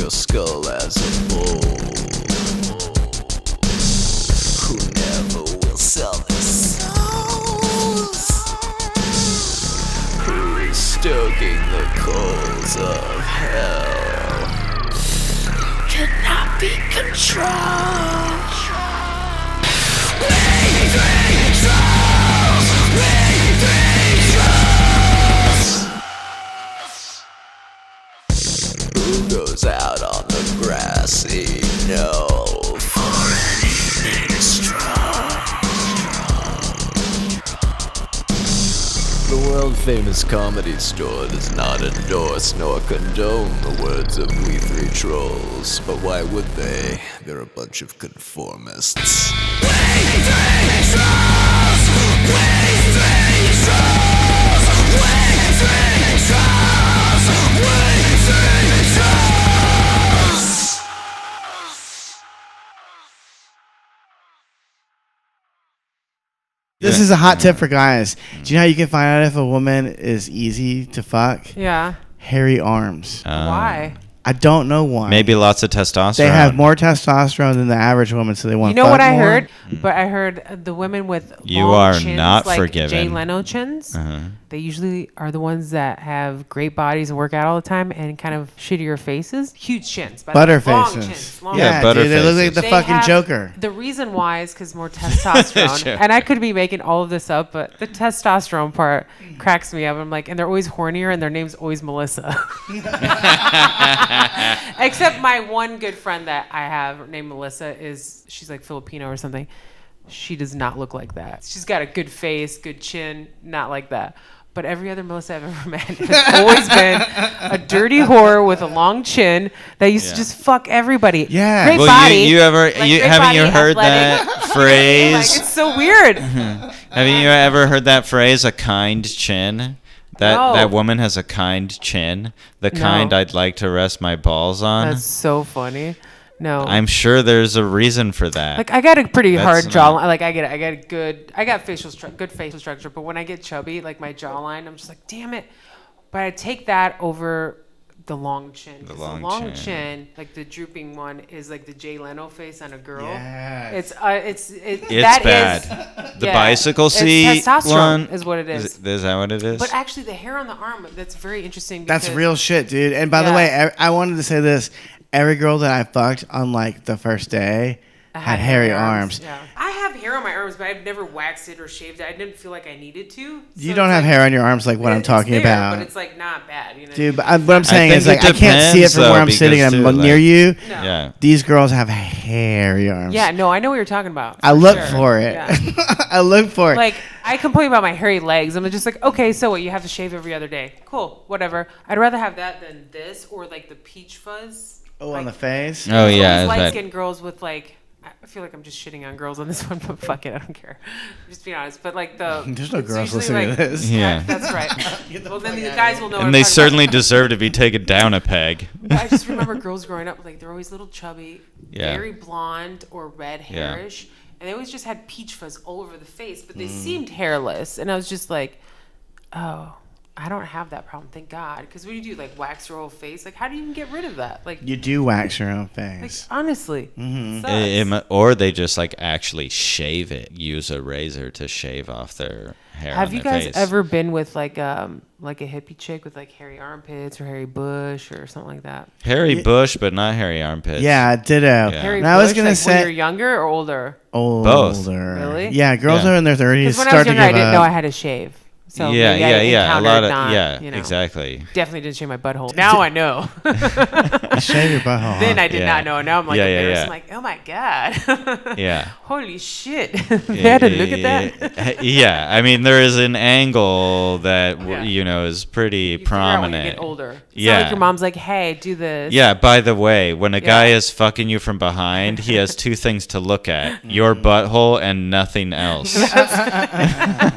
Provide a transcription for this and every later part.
your skull as a bull, who never will sell their souls, who is stoking the coals of hell, cannot be controlled. Who goes out on the grassy knoll for an evening stroll? The world-famous Comedy Store does not endorse nor condone the words of we three trolls, but why would they? They're a bunch of conformists. We three trolls! We three trolls! We three trolls! We three trolls! This is a hot tip for guys. Do you know how you can find out if a woman is easy to fuck? Yeah. Hairy arms. Why? I don't know why. Maybe lots of testosterone. They have more testosterone than the average woman, so they want to You know what I more. heard? But I heard the women with You long are chins, not like forgiven. Jay Leno chins, they usually are the ones that have great bodies and work out all the time and kind of shittier faces. Huge chins. By the way. Butter Long faces. chins. Long Yeah, chins. butter dude, they look like faces. the They fucking have- Joker. The reason why is because more testosterone. Sure. And I could be making all of this up, but the testosterone part cracks me up. I'm like, and they're always hornier and their name's always Melissa. Except my one good friend that I have named Melissa she's like Filipino or something. She does not look like that. She's got a good face, good chin, not like that. But every other Melissa I've ever met has always been a dirty whore with a long chin that used to just fuck everybody. Yeah. Great Well, body. you ever great haven't body, you heard athletic. that phrase? Like, it's so weird. Haven't you ever heard that phrase? A kind chin. That woman has a kind chin. The kind I'd like to rest my balls on. That's so funny. No. I'm sure there's a reason for that. Like I got a pretty hard That's jawline. not- Like I got good facial structure. But when I get chubby, like my jawline, I'm just like, damn it. But I take that over the long chin. The 'Cause long chin, like the drooping one, is like the Jay Leno face on a girl. Yes. It's It's bad. The bicycle seat It's testosterone one is what it is. Is that what it is? But actually, the hair on the arm, that's very interesting. That's because- real shit, dude. And by the Yeah. way, I wanted to say this. Every girl that I fucked on like the first day I had hairy arms. Yeah. I have hair on my arms, but I've never waxed it or shaved it. I didn't feel like I needed to. You So don't it's have like- hair on your arms like what I'm It's talking there, about. But it's like not bad, you know. Dude, but what I'm saying think is like it I can't see it depends, from where though, I'm sitting and because, I'm too, near like- you. No. yeah. These girls have hairy arms. Yeah, no, I know what you're talking about. I look sure. for it. Yeah. I look for it. Like, I complain about my hairy legs. I'm just like, okay, so what? You have to shave every other day. Cool, whatever. I'd rather have that than this or like the peach fuzz. oh, like, on the face. Oh there's yeah, always it's bad. light-skinned girls with like. I feel like I'm just shitting on girls on this one, but fuck it, I don't care. Just being honest. But like There's no it's girls usually, listening to this. Yeah. That's right. Well, then the guys will know. what I'm And they talking certainly about. deserve to be taken down a peg. But I just remember girls growing up, like they're always little chubby, Yeah. very blonde or red Yeah. hairish, and they always just had peach fuzz all over the face, but they seemed hairless, and I was just like, oh, I don't have that problem, thank God. Because when you do like wax your whole face, like how do you even get rid of that? Like, You do wax your own like face. honestly, it sucks. Or they just like actually shave it. Use a razor to shave off their hair. Have on you their guys face. ever been with like a hippie chick with like hairy armpits or hairy bush or something like that? hairy bush, but not hairy armpits? Yeah, ditto. Yeah. Hairy And I was bush, gonna like when you're say younger or older. older. Both. Really? Yeah, girls Yeah. are in their 30s Because when I start was to younger, I give didn't know I up. had to shave. So yeah, maybe I yeah. A lot of encountered not, exactly. Definitely didn't shave my butthole. Now I know. Shave your butthole. Then huh? I did Yeah. not know. Now I'm like Yeah, embarrassed. yeah. I'm like, oh my God. Yeah. Holy shit. They had to look at that. Yeah, I mean there is an angle that Yeah. is pretty You figure out when you prominent. get older. It's Yeah. not like your mom's like, hey, do this. Yeah, by the way, when a guy Yeah. is fucking you from behind, he has two things to look at: your butthole and nothing else.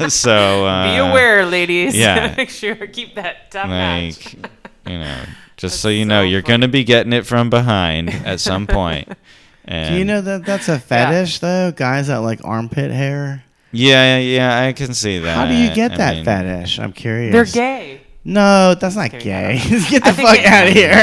So Be aware, ladies. yeah. Make sure keep that top notch. like, just That's so you know, so you're funny. gonna be getting it from behind at some point. And Do you know that that's a fetish though? Guys that like armpit hair. Yeah, I can see that. How do you get I that mean, fetish? I'm curious. They're gay. No, that's not gay. Get the think fuck it- out of here.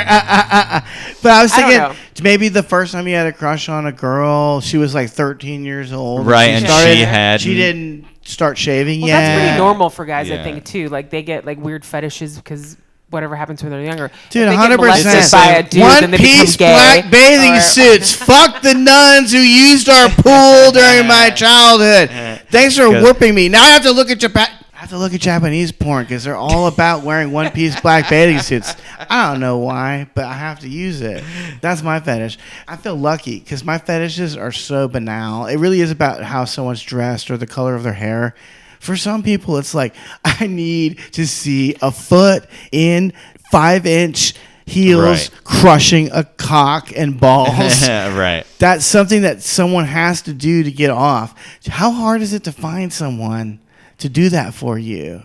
But I was I don't thinking know. maybe the first time you had a crush on a girl, she was like 13 years old. Right, and She didn't start shaving yet. That's pretty normal for guys, I Yeah. think, too. Like, they get, like, weird fetishes because whatever happens when they're younger. Dude, If they get 100%. molested by a dude, then they One-piece become gay, black bathing or- suits. Fuck the nuns who used our pool during my childhood. Thanks for whooping me. Now I have to look at Japanese porn because they're all about wearing one-piece black bathing suits. I don't know why, but I have to use it. That's my fetish. I feel lucky because my fetishes are so banal. It really is about how someone's dressed or the color of their hair. For some people, it's like, I need to see a foot in 5-inch heels Right. crushing a cock and balls. Right. That's something that someone has to do to get off. How hard is it to find someone to do that for you?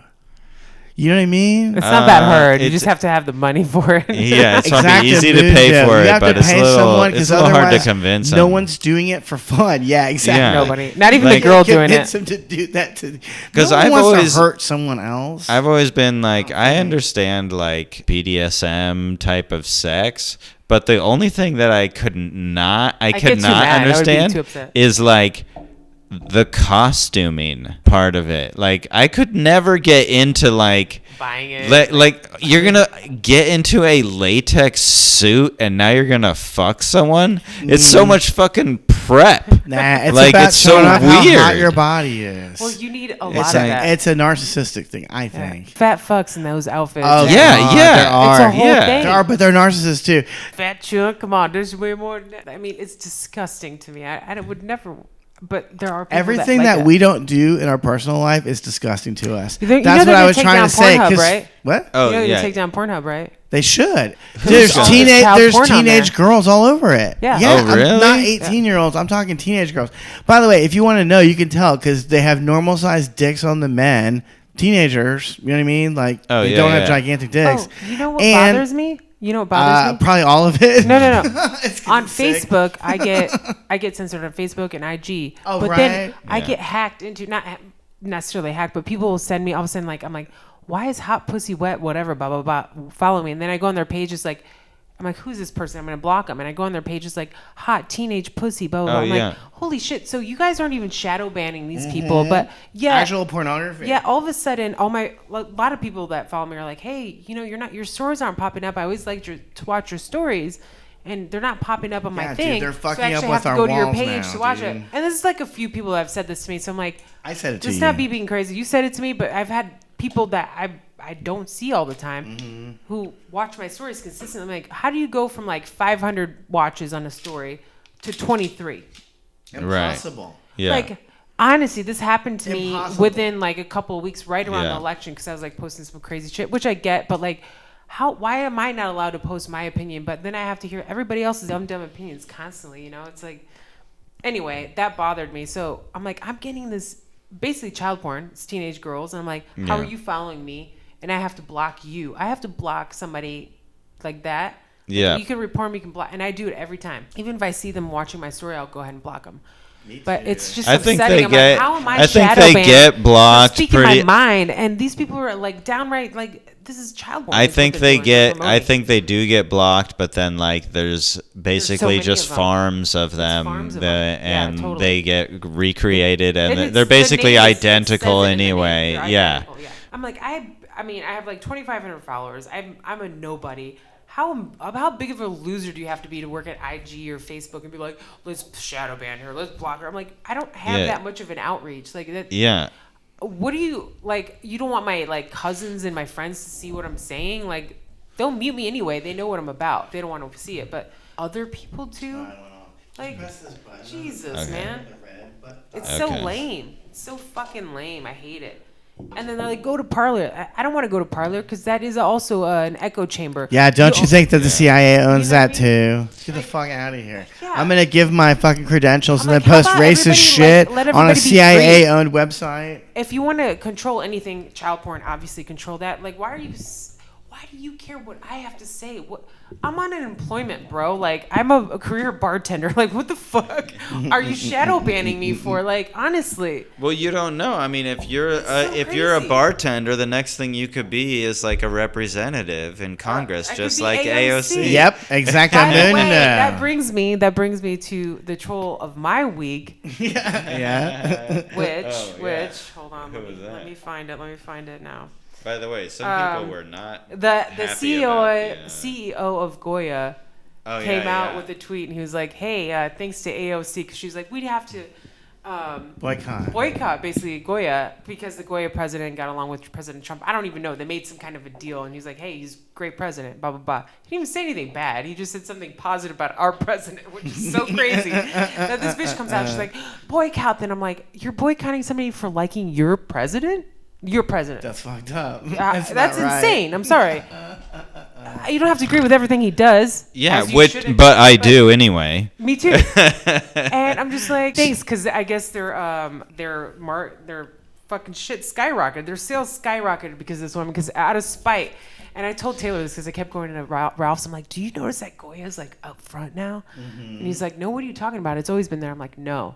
You know what I mean? It's not that hard. You it's- just have to have the money for it. Yeah, it's Exact probably easy to mood, pay yeah. for You it, have but to it's a pay little, someone it's 'cause a little hard to otherwise convince No them. one's doing it for fun. Yeah, exactly. Yeah. Nobody. Not even Like- the girl doing Convince it. them to do that to. 'Cause no one I've wants always- to hurt someone else. I've always been like, I understand like BDSM type of sex, but the only thing that I could get not too mad. I would be understand too upset. is like the costuming part of it. Like I could never get into like Buying it. like you're gonna get into a latex suit and now you're gonna fuck someone. It's so much fucking prep. Nah, it's Like, about it's so showing off how hot weird. your body is. Well, you need a it's, lot a, of that. it's a narcissistic thing, I Yeah. think. Fat fucks in those outfits. Oh, Yeah, God, yeah. There are. It's a whole Yeah. thing. There are, but they're narcissists too. Fat chunk. Come on, there's way more than that. I mean, it's disgusting to me. I would never. But there are people Everything that, that, like we don't do in our personal life is disgusting to us. You think- you That's know what they're I gonna was take trying down to say. Pornhub, 'cause- right? What? Oh You know, you yeah. take down Pornhub, right? They should. There's child There's porn on teenage there. girls all over it. Yeah. Yeah. Oh, really? I'm not 18-year-olds. I'm talking teenage girls. By the way, if you want to know, you can tell because they have normal sized dicks on the men. Teenagers, you know what I mean? Like Oh, they yeah, don't have yeah. gigantic dicks. Oh, you know what And, bothers me? You know what bothers me? Probably all of it. No. It's 'cause On it's sick. Facebook, I get censored on Facebook and IG. Oh, but right. then I Yeah. get hacked into not necessarily hacked, but people will send me all of a sudden like I'm like, why is hot pussy wet? Whatever, blah blah blah. Follow me, and then I go on their page. It's like, I'm like, who's this person? I'm gonna block them, and I go on their page. It's like hot teenage pussy, blah blah blah. Oh, I'm yeah. like, holy shit! So you guys aren't even shadow banning these people, but yeah, Actual pornography. yeah, all of a sudden, a lot of people that follow me are like, "Hey, you know, your stories aren't popping up. I always like to watch your stories, and they're not popping up on Yeah, my dude, thing. they're so fucking I up actually with have to our go to your walls page now, to watch dude. it." And this is like a few people that have said this to me. So I'm like, I said it to "Just you. not be being crazy." You said it to me, but I've had people that I don't see all the time Mm-hmm. who watch my stories consistently. I'm like, how do you go from like 500 watches on a story to 23? Impossible. Yeah. Like, honestly, this happened to me Impossible. within like a couple of weeks, right around Yeah. the election, because I was like posting some crazy shit, which I get, but like, why am I not allowed to post my opinion? But then I have to hear everybody else's dumb opinions constantly, you know? It's like, anyway, that bothered me. So I'm like, I'm getting this basically child porn. It's teenage girls. And I'm like, how are Yeah. you following me? And I have to block you. I have to block somebody like that. Yeah. You can report me, you can block. And I do it every time. Even if I see them watching my story, I'll go ahead and block them. But it's just I think upsetting. they I'm get- like, how am I I think shadow they banned get blocked for speaking pretty- my mind? And these people are like downright like, this is child porn. I is what think they're they doing. They're get. I promoting. think they do get blocked, but then like there's basically many just of them. farms of them, farms of them. Yeah, and totally. they get recreated, and it's- they're the basically name is- it identical says it in the name. anyway. They're Yeah. identical, yeah. I'm like, I mean, I have like 2,500 followers. I'm a nobody. How big of a loser do you have to be to work at IG or Facebook and be like, let's shadow ban her, let's block her? I'm like, I don't have Yeah. that much of an outreach. Like that. Yeah. What do you like? You don't want my like cousins and my friends to see what I'm saying? Like, they'll mute me anyway. They know what I'm about. They don't want to see it, but other people too. Like, Jesus, man. It's so Okay. lame. It's so fucking lame. I hate it. And then they're like, go to Parler. I don't want to go to Parler because that is also an echo chamber. Yeah, don't you think that the CIA owns You know what that I too? Get the fuck out of here. Yeah. I'm gonna give my fucking credentials I'm and like, then how post about racist everybody, shit like, let on a everybody be CIA owned website. If you want to control anything, child porn, obviously control that. Like, why are why do you care what I have to say? What I'm on unemployment, bro. Like, I'm a career bartender. Like, what the fuck are you shadow banning me for? Like, honestly. Well, you don't know. I mean, if you're a crazy. bartender, the next thing you could be is like a representative in Congress, I just could be like AOC. Yep, exactly. By I'm the doing way, that. that brings me to the troll of my week, Yeah. which hold on, Who was that? let me find it now. By the way, some people were not The happy CEO of Goya came yeah, out yeah. with a tweet, and he was like, "Hey, thanks to AOC, because she's like, we'd have to boycott basically Goya because the Goya president got along with President Trump. I don't even know. They made some kind of a deal, and he's like, hey, he's a great president, blah blah blah. He didn't even say anything bad. He just said something positive about our president, which is so crazy that this bitch comes out. She's like, boycott. Then I'm like, you're boycotting somebody for liking your president? Your president. That's fucked up. That's not right. insane. I'm sorry. You don't have to agree with everything he does. Yeah, as you shouldn't, but I do anyway. Me too. And I'm just like, thanks, because I guess their fucking shit skyrocketed. Their sales skyrocketed because of this woman, because out of spite. And I told Taylor this because I kept going to Ralph's. I'm like, do you notice that Goya's like up front now? Mm-hmm. And he's like, no, what are you talking about? It's always been there. I'm like, no.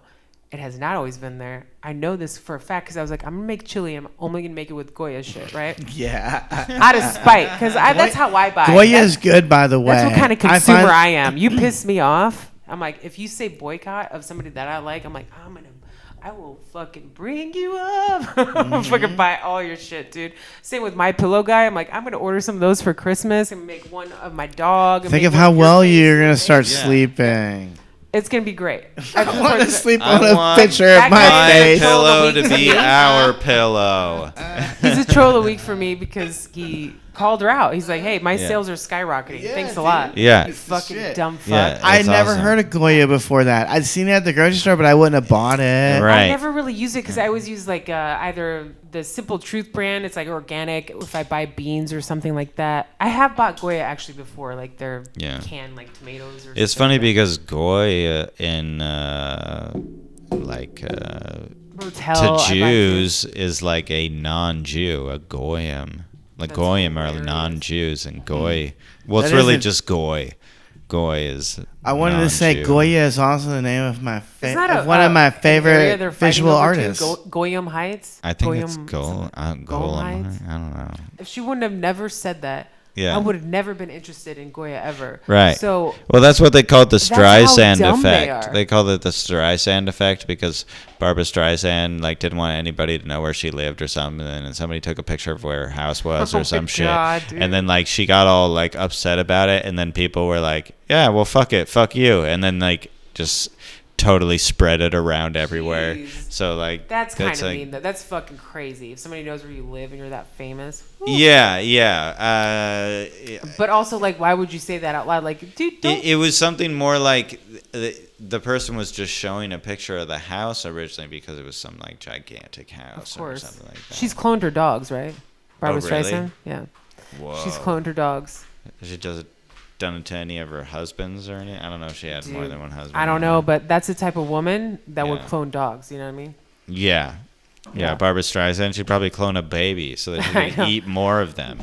It has not always been there. I know this for a fact because I was like, I'm going to make chili. I'm only going to make it with Goya shit, right? Yeah. Out of spite. Because that's how I buy. Goya is good, by the way. That's what kind of consumer I am. You piss me off. I'm like, if you say boycott of somebody that I like, I'm like, I will fucking bring you up. I'll fucking buy all your shit, dude. Same with My Pillow guy. I'm like, I'm going to order some of those for Christmas and make one of my dog. Think of how well you're going to start sleeping. It's going to be great. I want to sleep I on a want picture of my My face. pillow to be our pillow. He's a troll of the week for me because he called her out. He's like, hey, my sales are skyrocketing. Yeah, Thanks a dude. lot. Yeah. You fucking Shit. dumb fuck. Yeah. I'd That's never awesome. heard of Goya before that. I'd seen it at the grocery store, but I wouldn't have bought it. Right. I never really use it because I always use like either the Simple Truth brand. It's like organic. If I buy beans or something like that. I have bought Goya actually before, like their canned like tomatoes or It's something funny like because Goy in Motel, to Jews is like a non-Jew, a Goyim. Like That's Goyim are hilarious. non-Jews, and Goy. Well, it's That really isn't- just Goy. Goy is. I wanted to say non-Jew. Goya is also the name of my It's not one of my an area favorite they're fighting visual over too, artists. Goyim Heights. I think Goyim it's something. Golem. Heights? I don't know. If she wouldn't have never said that, Yeah. I would have never been interested in Goya ever. Right. So Well, that's what they call it, the That's how Streisand dumb they effect. are. They call it the Streisand effect because Barbara Streisand like didn't want anybody to know where she lived or something, and somebody took a picture of where her house was Oh or some my shit, God, dude. and then like she got all like upset about it, and then people were like, "Yeah, well, fuck it, fuck you," and then like just totally spread it around everywhere. Jeez. So like that's kind of like, mean. That's fucking crazy. If somebody knows where you live and you're that famous. Whew. Yeah. But also, like, why would you say that out loud? Like, dude, don't. It was something more like the person was just showing a picture of the house originally because it was some like gigantic house of or course. something like that. She's cloned her dogs, right? Barbara really? Streisand. Yeah. Whoa. She's cloned her dogs. She does it done it to any of her husbands or anything? I don't know if she had more Dude, than one husband. I don't know, but that's the type of woman that would Yeah. clone dogs. You know what I mean? Yeah. Yeah, Barbara Streisand, she'd probably clone a baby so that she I could know. eat more of them.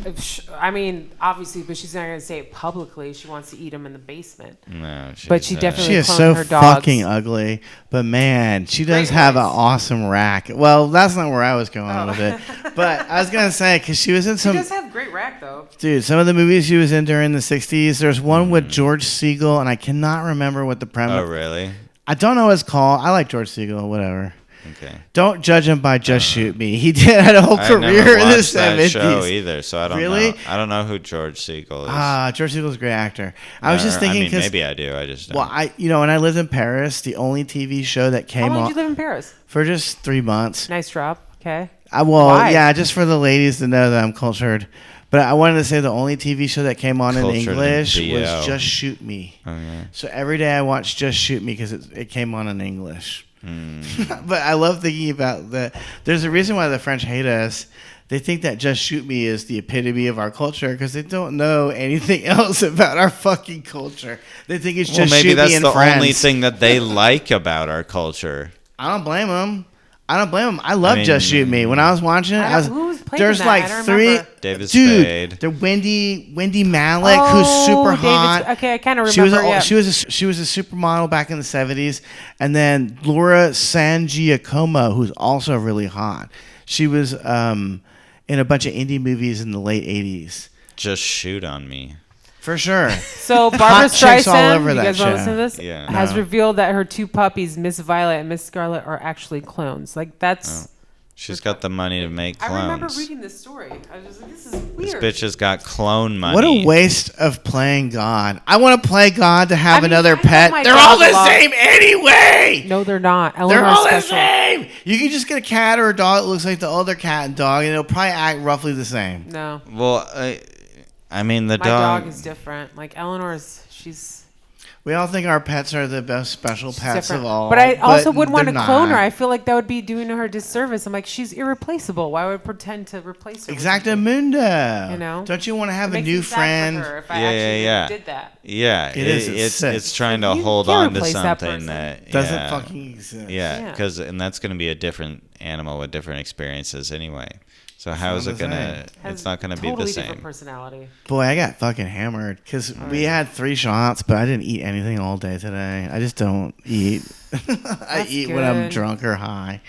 I mean, obviously, but she's not going to say it publicly. She wants to eat them in the basement. No, But she definitely She is cloned so her dogs. fucking ugly, but man, she does Great have an voice. awesome rack. Well, that's not where I was going with it, but I was gonna say because she was in She some does have great rack, though. dude. Some of the movies she was in during the '60s. There's one with George Segal, and I cannot remember what the premise. Oh, really? I don't know what it's called. I like George Segal, whatever. Okay. Don't judge him by Just Shoot Me. He did had a whole I career never in the watched that show '70s. either, so I don't Really? know. I don't know who George Segal is. George Segal's a great actor. I was just Or, thinking I mean, because maybe I do. I just don't. well, when I lived in Paris, the only TV show that How came long on did you live in Paris? for just 3 months. Nice drop. Okay. Well, Why? yeah, just for the ladies to know that I'm cultured. But I wanted to say the only TV show that came on in Cultured in English BO. was Just Shoot Me. Oh, yeah. So every day I watched Just Shoot Me because it came on in English. Mm. But I love thinking about that. There's a reason why the French hate us. They think that Just Shoot Me is the epitome of our culture because they don't know anything else about our fucking culture. They think it's Well, Just maybe Shoot that's Me and the Friends. only thing that they like about our culture. I don't blame them. I love I mean, Just Shoot Me. When I was watching it, I was Who was playing played There's in that? like I don't 3. remember. David Dude, Spade. the Wendy Malick, who's super hot. Okay, I kind of remember. She was a supermodel back in the 70s, and then Laura San Giacomo, who's also really hot. She was in a bunch of indie movies in the late 80s. Just shoot on me. For sure. So Barbara Hot chicks all Streisand, over you that guys want to show. listen to this? Yeah. Has No. revealed that her 2 puppies, Miss Violet and Miss Scarlet, are actually clones. Like that's. She's got the money to make clones. I remember reading this story. I was just like, this is This weird. bitch has got clone money. What a waste of playing God. I want to play God to have I mean, another I love pet. my They're all dog a the lot. same anyway. No, they're not. They're Eleanor's all the special. same. You can just get a cat or a dog that looks like the other cat and dog, and it'll probably act roughly the same. No. Well, I mean, the My dog is different. Like Eleanor's, she's We all think our pets are the best special pets different. of all. But I also wouldn't want to they're clone her. not. I feel like that would be doing her a disservice. I'm like, she's irreplaceable. Why would I pretend to replace her? with something? Exactamundo. You know? Don't you want to It have a makes new me sad for friend? her if I Yeah, actually yeah. did that. Yeah, It is, it's sick. it's trying to You hold can't on to replace that something person. that Doesn't yeah. fucking exist. Yeah, Yeah. because and that's going to be a different animal with different experiences anyway. So how is not it the gonna? same. Has It's not gonna be totally the different same. personality. Boy, I got fucking hammered because we had 3 shots, but I didn't eat anything all day today. I just don't eat. I That's eat when I'm good. drunk or high.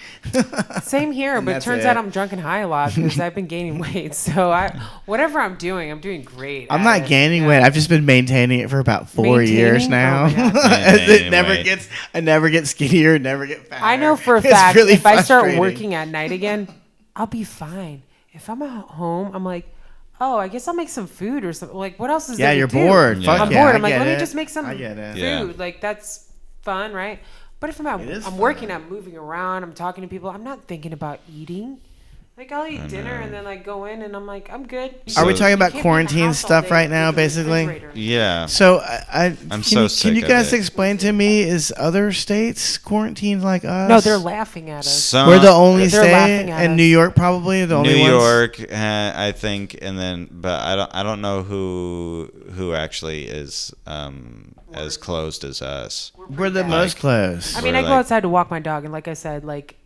Same here, And but it that's turns it. out I'm drunk and high a lot because I've been gaining weight. So whatever I'm doing great. I'm at not it. gaining Yeah. weight. I've just been maintaining it for about 4 years Maintaining? now. Oh my God. Maintaining weight. I never get skinnier, never get fatter. I know for a It's fact really if I start frustrating. working at night again, I'll be fine. If I'm at home, I'm like, oh, I guess I'll make some food or something. Like, what else is Yeah, there to you're do? bored. Yeah. Fuck I'm yeah, bored. I I'm like, get let me it. just make some I get it. food. Yeah. Like, that's fun, right? But if It is I'm fun. working, I'm moving around, I'm talking to people, I'm not thinking about eating. Like, I'll eat dinner and then like go in and I'm like, I'm good. Are we So- talking You about can't be in the quarantine house all stuff day right now, with the basically? refrigerator. Yeah. So I'm can you sick of guys it. explain to me, is other states quarantined like us? No, they're laughing at us. Some, We're the only They're state, laughing at and us. New York probably the only New ones. York, I think, and then, but I don't know who actually is as closed as us. We're the most close. I mean, We're I go like- outside to walk my dog, and like I said, like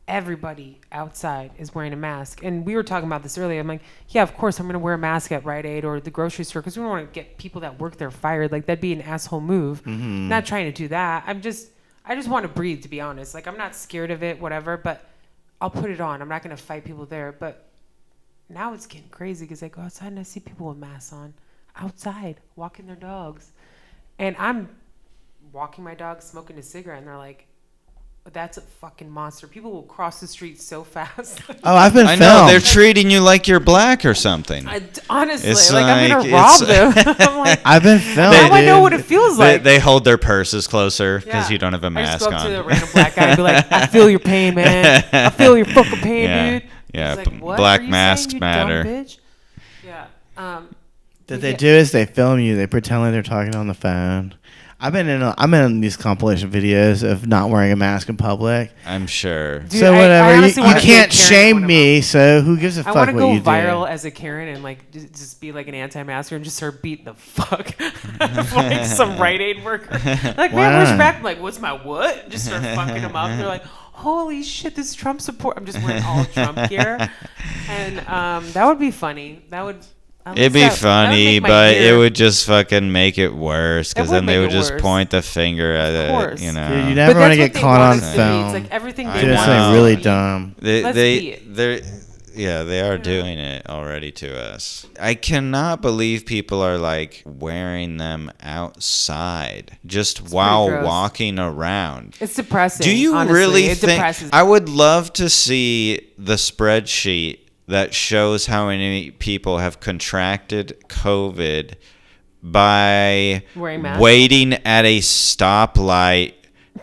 everybody outside is wearing a mask. And we were talking about this earlier. I'm like, yeah, of course I'm going to wear a mask at Rite Aid or the grocery store because we don't want to get people that work there fired. Like that'd be an asshole move. Mm-hmm. Not trying to do that. I just want to breathe, to be honest. Like I'm not scared of it, whatever. But I'll put it on. I'm not going to fight people there. But now it's getting crazy because I go outside and I see people with masks on outside walking their dogs, and I'm walking my dog, smoking a cigarette, and they're like, that's a fucking monster. People will cross the street so fast. Oh, I've been I filmed. know they're treating you like you're black or something. Honestly, It's like I'm like- gonna rob it's- them. I'm like, I've been filmed. now I know dude. what it feels They, like. they hold their purses closer because Yeah. you don't have a I mask just go up to the on. random black guy and be like, I feel your pain, man. I feel your fucking pain, Yeah. dude. Yeah, He's like, what black are you masks saying, you dumb matter. bitch? Yeah. What we they get- do is they film you. They pretend like they're talking on the phone. I'm in these compilation videos of not wearing a mask in public. I'm sure. Dude, So I whatever. You honestly wanna be a can't Karen shame one of me. So who gives a I fuck want what to go you viral do? as a Karen and like just be like an anti-masker and just start beating the fuck of like some Rite Aid worker. Like, man, where's your Why? back? I'm like, what's my what? And just start fucking them up. They're like, holy shit, this Trump support. I'm just wearing all Trump gear, and that would be funny. That would. at It'd least be that would funny, make my but it year. would just fucking make it worse because would then they make would it just worse. point the finger at it. course. You know. Dude, you But never want to that's get what they caught want on us to be. film. It's like everything I they Doing want something us to really be. dumb. Let's be it. They are doing it already to us. I cannot believe people are like wearing them outside just while gross. walking around. It's depressing. Do you honestly. really it think? depresses. I would love to see the spreadsheet that shows how many people have contracted COVID by Wearing masks? waiting at a stoplight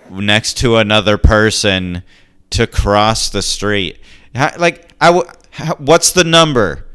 next to another person to cross the street. What's the number?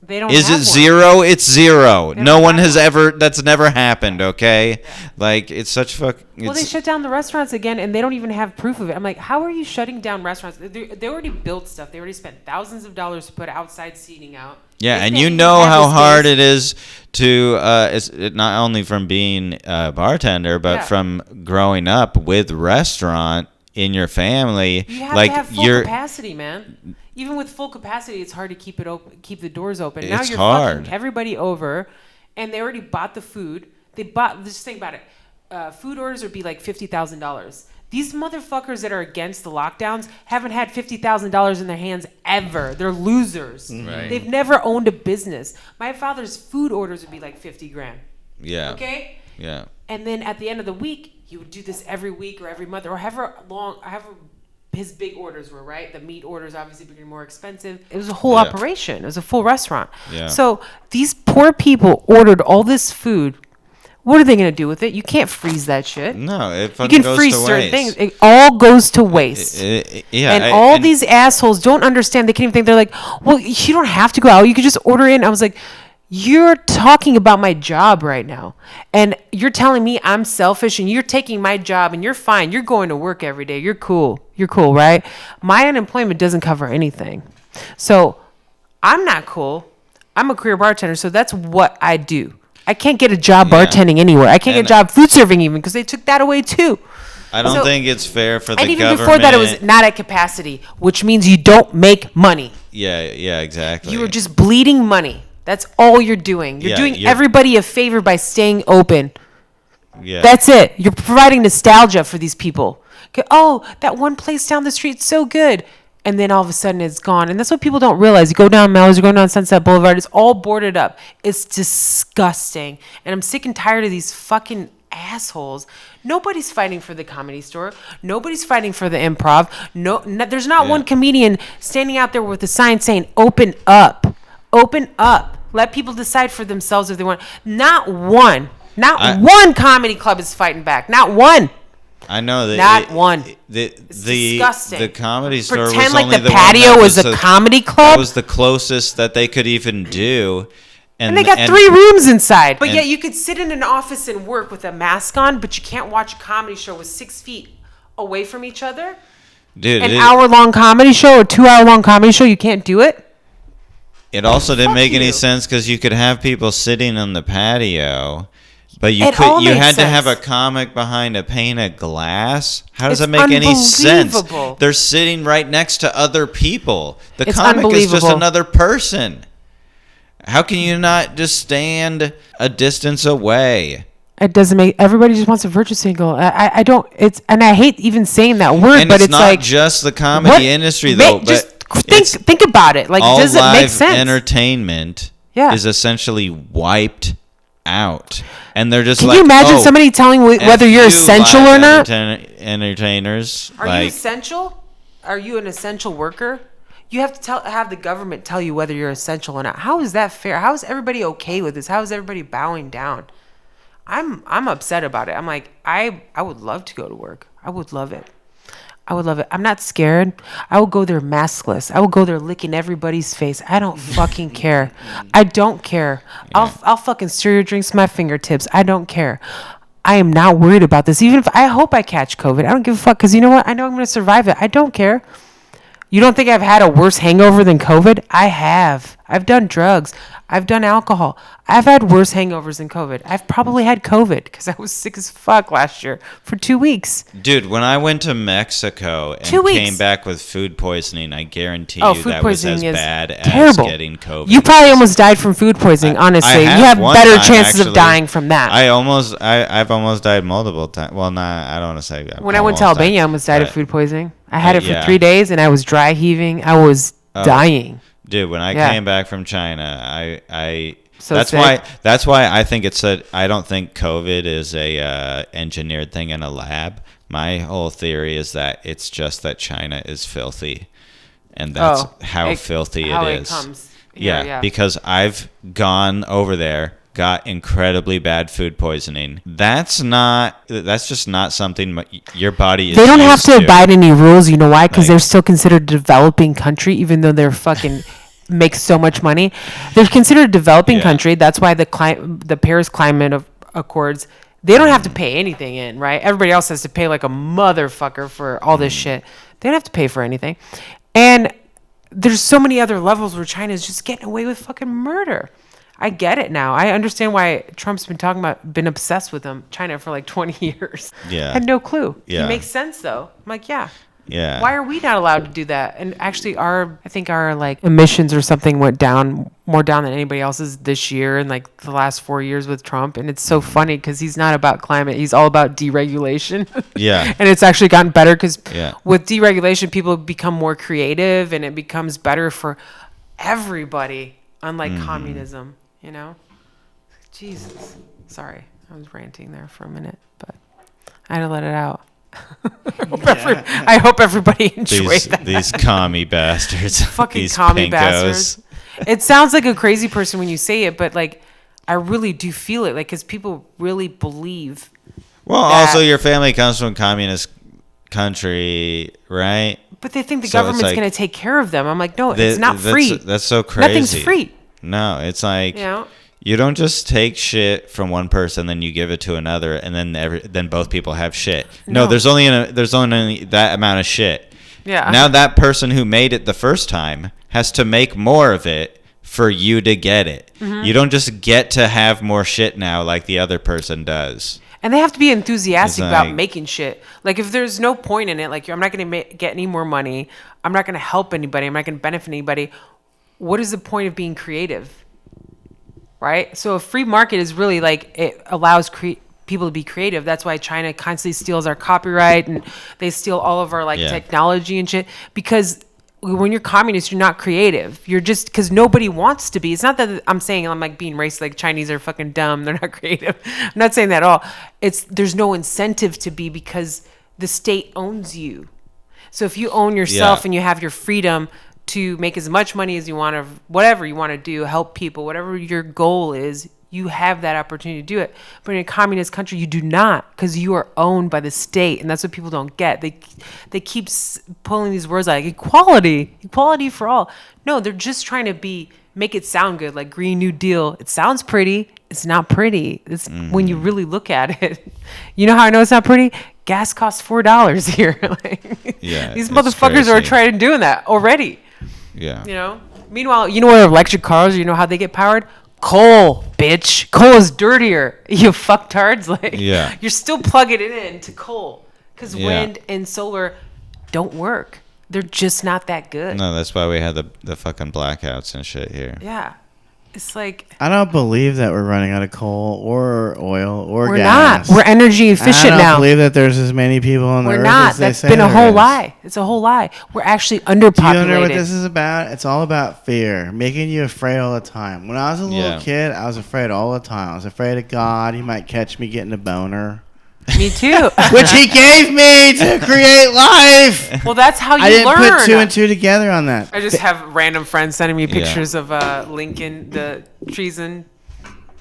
They don't Is have it one. zero? It's zero. They No don't one have has one. ever. That's never happened. Okay, like it's such fuck. Well, they shut down the restaurants again, and they don't even have proof of it. I'm like, how are you shutting down restaurants? They already built stuff. They already spent thousands of dollars to put outside seating out. Yeah, If and they you even know have how the hard space- it is to, not only from being a bartender, but Yeah. from growing up with restaurant in your family. You have like to have full you're, capacity, man. Even with full capacity, it's hard to keep it open, keep the doors open. It's now you're hard. fucking everybody over, and they already bought the food. They bought. Just think about it. Food orders would be like $50,000. These motherfuckers that are against the lockdowns haven't had $50,000 in their hands ever. They're losers. Right. They've never owned a business. My father's food orders would be like 50 grand. Yeah. Okay. Yeah. And then at the end of the week, he would do this every week or every month or however his big orders were, right? The meat orders obviously became more expensive. It was a whole operation. It was a full restaurant. Yeah. So these poor people ordered all this food. What are they going to do with it? You can't freeze that shit. No, it You fucking can goes freeze to certain waste. things. It all goes to waste. Yeah. And these assholes don't understand. They can't even think. They're like, well, you don't have to go out. You could just order in. I was like, you're talking about my job right now. And you're telling me I'm selfish and you're taking my job and you're fine. You're going to work every day. You're cool. You're cool, right? My unemployment doesn't cover anything. So I'm not cool. I'm a career bartender. So that's what I do. I can't get a job bartending anywhere. I can't get a job food serving even because they took that away too. I don't think it's fair for the government. And even before that, it was not at capacity, which means you don't make money. Yeah, exactly. You are just bleeding money. That's all you're doing. You're doing everybody a favor by staying open. Yeah. That's it. You're providing nostalgia for these people. Okay, oh, that one place down the street, so good. And then all of a sudden it's gone. And that's what people don't realize. You go down Melrose, you go down Sunset Boulevard, it's all boarded up. It's disgusting. And I'm sick and tired of these fucking assholes. Nobody's fighting for the Comedy Store. Nobody's fighting for the Improv. No, there's not one comedian standing out there with a sign saying, open up. Open up. Let people decide for themselves if they want. Not one comedy club is fighting back. Not one. I know that. Not one. It's disgusting. The Comedy Store Pretend was like only the one patio that was a comedy club. That was the closest that they could even do. And they got 3 rooms inside. But yet you could sit in an office and work with a mask on, but you can't watch a comedy show with 6 feet away from each other. Dude, An hour-long comedy show or 2-hour-long comedy show, you can't do it. It also didn't make any you. sense because you could have people sitting on the patio, but you made had to have a sense. comic behind a pane of glass. How does It's that make any sense? unbelievable. They're sitting right next to other people. The It's comic is just unbelievable. another person. How can you not just stand a distance away? It doesn't make. Everybody just wants a virtue single. I don't. And I hate even saying that word, And but it's it's not like just the comedy industry though. Just but it's think about it. Like, all does it make live sense? entertainment Yeah. is essentially wiped out, and they're just Can like, you imagine oh, somebody telling whether you're F you, essential live or not? Entertainers. Are you like, essential? Are you an essential worker? You have to have the government tell you whether you're essential or not. How is that fair? How is everybody okay with this? How is everybody bowing down? I'm upset about it. I'm like, I would love to go to work. I would love it. I would love it. I'm not scared. I will go there maskless. I will go there licking everybody's face. I don't fucking care. I don't care. I'll fucking stir your drinks with my fingertips. I don't care. I am not worried about this. Even if I hope I catch COVID, I don't give a fuck because you know what? I know I'm going to survive it. I don't care. You don't think I've had a worse hangover than COVID? I have. I've done drugs. I've done alcohol. I've had worse hangovers than COVID. I've probably had COVID because I was sick as fuck last year for 2 weeks. dude, when I went to Mexico and 2 weeks. came back with food poisoning, I guarantee Oh, you food that was poisoning as is bad terrible. as getting COVID. You probably almost died from food poisoning, honestly. You have one better time, chances of actually. dying from that. I've almost died multiple times. Well, I don't want to say that. When I went to Albania, I almost died of food poisoning. I had it for yeah. 3 days and I was dry heaving. I was dying. Dude, when I Yeah. came back from China, I So that's sick. why I think I don't think COVID is a engineered thing in a lab. My whole theory is that it's just that China is filthy, and that's how filthy how it it is. comes here, yeah. Because I've gone over there, got incredibly bad food poisoning. That's just not something your body is. They don't have used to abide any rules. You know why? Because Like- they're still considered a developing country, even though they're fucking make so much money. They're considered a developing Yeah. country. That's why the Paris Climate Accords, they don't have to pay anything in, right? Everybody else has to pay like a motherfucker for all this shit. They don't have to pay for anything. And there's so many other levels where China is just getting away with fucking murder. I get it now. I understand why Trump's been obsessed with China for like 20 years. Yeah. I had no clue. Yeah. It makes sense though. I'm like, yeah. Yeah. Why are we not allowed to do that? And actually, I think our like emissions or something went down more down than anybody else's this year and like the last 4 years with Trump. And it's so funny because he's not about climate; he's all about deregulation. Yeah. And it's actually gotten better because Yeah. with deregulation, people become more creative and it becomes better for everybody. Unlike communism, you know. Jesus, sorry, I was ranting there for a minute, but I had to let it out. I hope everybody enjoyed that. These commie bastards. Fucking these commie pinkos. bastards. It sounds like a crazy person when you say it, but like I really do feel it, like because people really believe. Well, that, also your family comes from a communist country, right? but they think the So it's government's like- going to take care of them. I'm like, no, it's not free. That's so crazy. Nothing's free. No, it's like You know? you don't just take shit from one person, then you give it to another, and then both people have shit. No, No. there's only that amount of shit. Yeah. Now that person who made it the first time has to make more of it for you to get it. Mm-hmm. You don't just get to have more shit now like the other person does. And they have to be enthusiastic It's about like- making shit. Like, if there's no point in it, like, I'm not going to get any more money. I'm not going to help anybody. I'm not going to benefit anybody. What is the point of being creative? Right? So a free market is really like, it allows people to be creative. That's why China constantly steals our copyright and they steal all of our, like, Yeah. technology and shit. Because when you're communist, you're not creative. You're just, because nobody wants to be. It's not that I'm saying I'm like being racist, like Chinese are fucking dumb. They're not creative. I'm not saying that at all. There's no incentive to be because the state owns you. So if you own yourself Yeah. and you have your freedom to make as much money as you want or whatever you want to do, help people, whatever your goal is, you have that opportunity to do it. But in a communist country, you do not, because you are owned by the state, and that's what people don't get. They keep pulling these words like equality for all. No, they're just trying to make it sound good, like Green New Deal. It sounds pretty. It's not pretty. It's when you really look at it. You know how I know it's not pretty? Gas costs $4 here. Like, Yeah, these it's motherfuckers are crazy. trying doing that already. Yeah. You know. Meanwhile, you know what electric cars? You know how they get powered? Coal, bitch. Coal is dirtier. You fucktards. Like, Yeah. you're still plugging it in to coal because Yeah. wind and solar don't work. They're just not that good. No, that's why we had the fucking blackouts and shit here. Yeah, it's like I don't believe that we're running out of coal or oil or we're gas. not. We're energy efficient I don't now. believe that there's as many people on the We're earth not. as they That's say been a there whole is. lie. It's a whole lie. We're actually Do you know what underpopulated. this is about? It's all about fear, making you afraid all the time. When I was a little Yeah. kid, I was afraid all the time. I was afraid of God. He might catch me getting a boner, Me too. which he gave me to create life. Well, that's how you I didn't learn. put two and two together on that. I just have random friends sending me Yeah. pictures of Lincoln, the treason.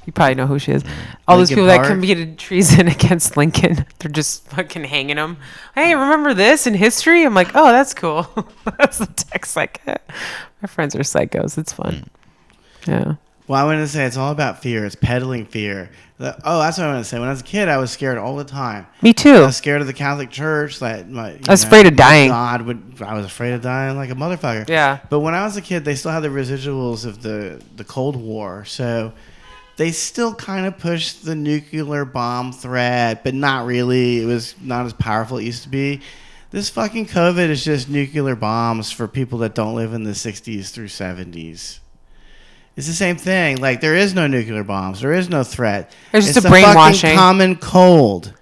You probably know who she is. All those Lincoln people Park? that committed treason against Lincoln, they're just fucking hanging him. Hey, remember this in history? I'm like, oh, that's cool. That's the text I get. My friends are psychos. It's fun. Yeah. Well, I wanted to say it's all about fear. It's peddling fear. That's what I wanted to say. When I was a kid, I was scared all the time. Me I too. was scared of the Catholic Church. That I was afraid of dying. I was afraid of dying like a motherfucker. Yeah. But when I was a kid, they still had the residuals of the Cold War, so they still kind of pushed the nuclear bomb threat, but not really. It was not as powerful as it used to be. This fucking COVID is just nuclear bombs for people that don't live in the 60s through 70s. It's the same thing. Like, there is no nuclear bombs. There is no threat. There's just it's a the brainwashing. fucking common cold.